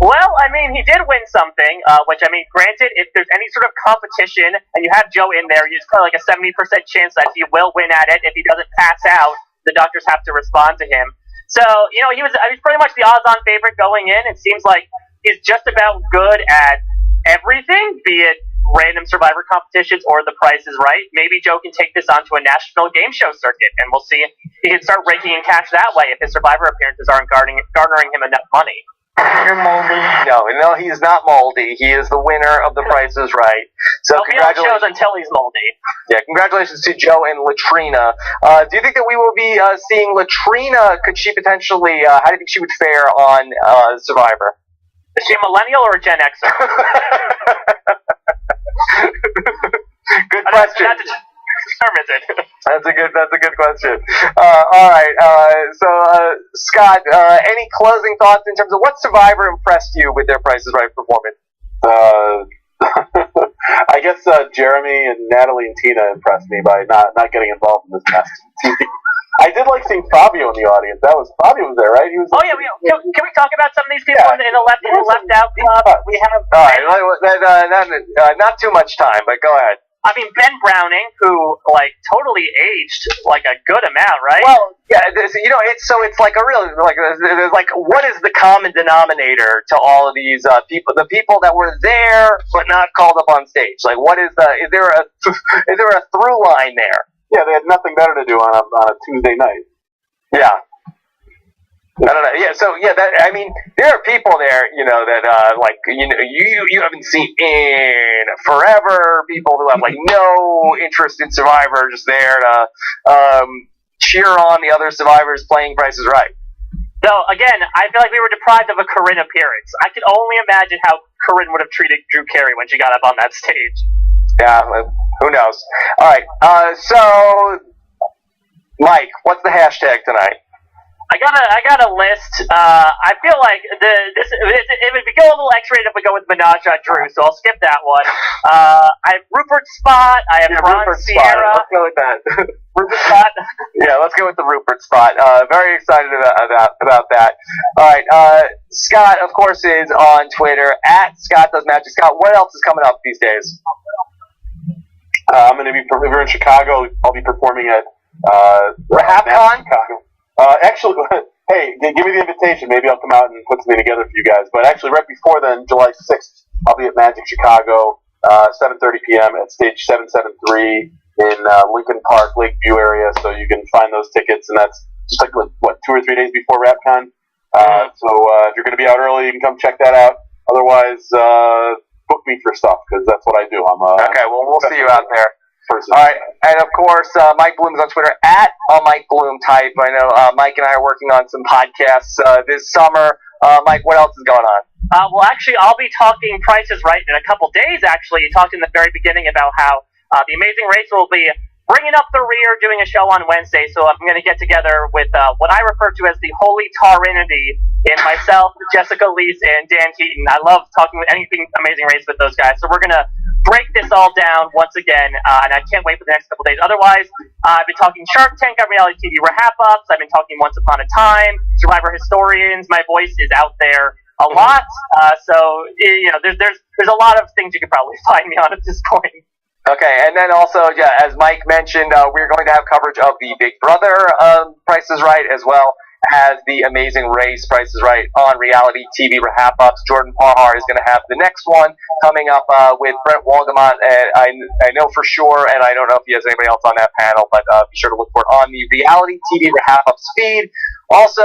Well, I mean, he did win something, which, I mean, granted, if there's any sort of competition and you have Joe in there, it's probably like a 70% chance that he will win at it. If he doesn't pass out, the doctors have to respond to him. So, he was pretty much the odds-on favorite going in. It seems like he's just about good at everything, be it random Survivor competitions or The Price is Right. Maybe Joe can take this onto a national game show circuit, and we'll see if he can start raking in cash that way if his Survivor appearances aren't garnering him enough money. You're moldy. No, he's not moldy. He is the winner of The Price is Right. So congratulations. Until he's moldy. Yeah, congratulations to Joe and Latrina. Do you think that we will be seeing Latrina? Could she potentially? How do you think she would fare on Survivor? Is she a millennial or a Gen Xer? Good question. That's a good question. All right. Scott, any closing thoughts in terms of what Survivor impressed you with their Price is Right performance? I guess Jeremy and Natalie and Tina impressed me by not getting involved in this mess. I did like seeing Fabio in the audience. Fabio was there, right? He was. Oh yeah. Can we talk about some of these people in the left out club? We have. All right. Not too much time, but go ahead. I mean, Ben Browning, who totally aged a good amount, right? Well, yeah, it's like a real there's what is the common denominator to all of these people? The people that were there but not called up on stage. What is is there a through line there? Yeah, they had nothing better to do on a Tuesday night. Yeah. I don't know. Yeah, so there are people there, that you haven't seen in forever. People who have no interest in Survivor, just there to cheer on the other survivors playing Price is Right. So again, I feel like we were deprived of a Corinne appearance. I can only imagine how Corinne would have treated Drew Carey when she got up on that stage. Yeah, who knows? All right. So, Mike, what's the hashtag tonight? I got a list. I feel like it would go a little X-rated if we go with Minaj on Drew, so I'll skip that one. I have Rupert Spot. I have Ron Rupert Sierra. Spot. Let's go with that. Rupert Spot. Yeah, let's go with the Rupert Spot. Very excited about that. All right, Scott, of course, is on Twitter at Scott Does Magic. Scott, what else is coming up these days? I'm going to be, if you're in Chicago, I'll be performing at RapCon? Actually, hey, give me the invitation. Maybe I'll come out and put something together for you guys. But actually, right before then, July 6th, I'll be at Magic Chicago, 7:30 p.m. at stage 773 in Lincoln Park, Lakeview area. So you can find those tickets, and that's just like, what, 2 or 3 days before RapCon. So if you're going to be out early, you can come check that out. Otherwise, book me for stuff, because that's what I do. Okay, well, we'll see you out there. All right, and of course, Mike Bloom's on Twitter at Mike Bloom Type. I know Mike and I are working on some podcasts this summer. Mike, what else is going on? Well, actually, I'll be talking Price is Right in a couple days, actually. You talked in the very beginning about how The Amazing Race will be bringing up the rear, doing a show on Wednesday, so I'm going to get together with what I refer to as the Holy Taurinity in myself, Jessica Leese, and Dan Keaton. I love talking with anything Amazing Race with those guys, so we're going to break this all down once again, and I can't wait for the next couple days. Otherwise, I've been talking Shark Tank on Reality TV Wrap-Ups. I've been talking Once Upon a Time, Survivor Historians. My voice is out there a lot, so you know, there's a lot of things you could probably find me on at this point. Okay, and then also, yeah, as Mike mentioned, we're going to have coverage of the Big Brother Price is Right, as well as the Amazing Race Price is Right on Reality TV Wrap-Ups. Jordan Parhar is going to have the next one coming up with Brent Walgamont. I know for sure, and I don't know if he has anybody else on that panel, but be sure to look for it on the Reality TV Wrap-Ups feed. Also,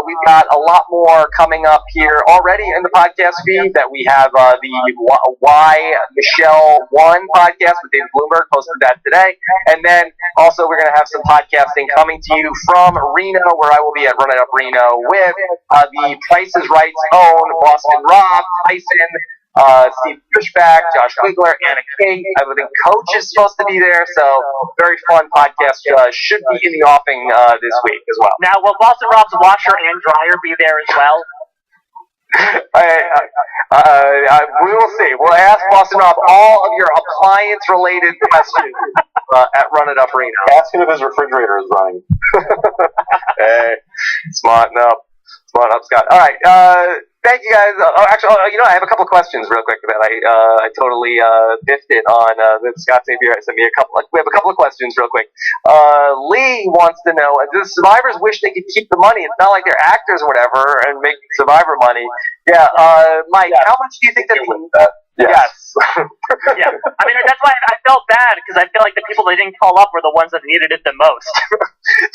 we've got a lot more coming up here already in the podcast feed. That we have the Why Michelle Won podcast with David Bloomberg, posted that today. And then also we're going to have some podcasting coming to you from Reno, where I will be at Run It Up Reno with the Price is Right's own Boston Rob, Tyson, Steve Fishback, Josh Wigler, Anna Kate. I think Coach is supposed to be there, so very fun podcast. Should be in the offing this week as well. Now, will Boston Rob's washer and dryer be there as well? We will see. We'll ask Boston Rob all of your appliance-related questions at Run It Up Reno. Ask him if his refrigerator is running. Hey, smarten up, Scott. All right. Thank you guys. Actually, I have a couple of questions real quick that I totally biffed it on. Scott Xavier sent me a couple. We have a couple of questions real quick. Lee wants to know: do survivors wish they could keep the money? It's not like they're actors or whatever and make survivor money. Yeah, Mike, how much do you think that? Yes. Yeah. I mean, that's why I felt bad, because I feel like the people that didn't call up were the ones that needed it the most.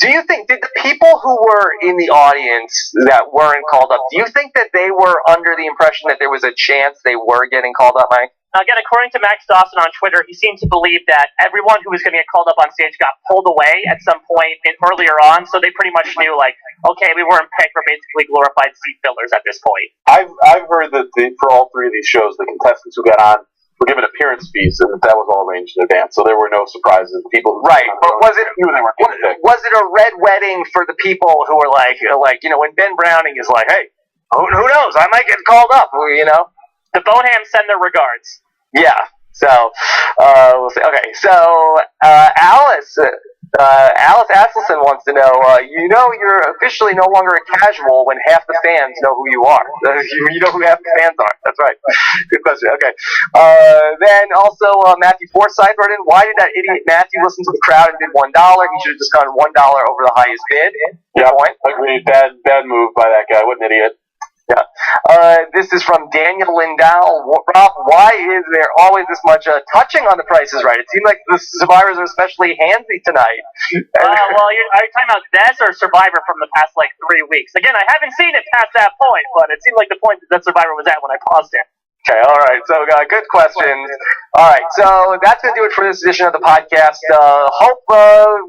Do you think, did the people who were in the audience that weren't called up, do you think that they were under the impression that there was a chance they were getting called up, Mike? Again, according to Max Dawson on Twitter, he seemed to believe that everyone who was going to get called up on stage got pulled away at some point earlier on, so they pretty much knew, like, okay, we weren't pegged for basically glorified seat fillers at this point. I've heard that for all three of these shows, the contestants who got on were given appearance fees, and that was all arranged in advance, so there were no surprises. People right, but was it a red wedding for the people who were like when Ben Browning is like, hey, who knows, I might get called up, The Bonehams send their regards. Yeah. So we'll see. Okay. So Alice Asselson wants to know. You're officially no longer a casual when half the fans know who you are. You know who half the fans are. That's right. Good question. Okay. Then also Matthew Forsythe wrote in. Why did that idiot Matthew listen to the crowd and bid $1? He should have just gone $1 over the highest bid. Yeah. Point. Agreed. Bad move by that guy. What an idiot. Yeah. This is from Daniel Lindell. Rob, why is there always this much touching on the Price is Right? It seemed like the survivors are especially handsy tonight. Well, are you talking about this or Survivor from the past, 3 weeks? Again, I haven't seen it past that point, but it seemed like the point that Survivor was at when I paused it. Okay, all right. So good questions. All right, so that's going to do it for this edition of the podcast. Hope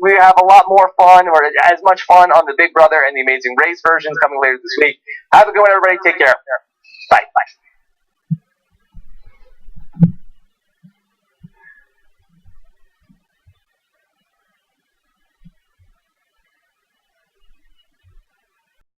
we have a lot more fun, or as much fun, on the Big Brother and the Amazing Race versions coming later this week. Have a good one, everybody. Take care. Bye.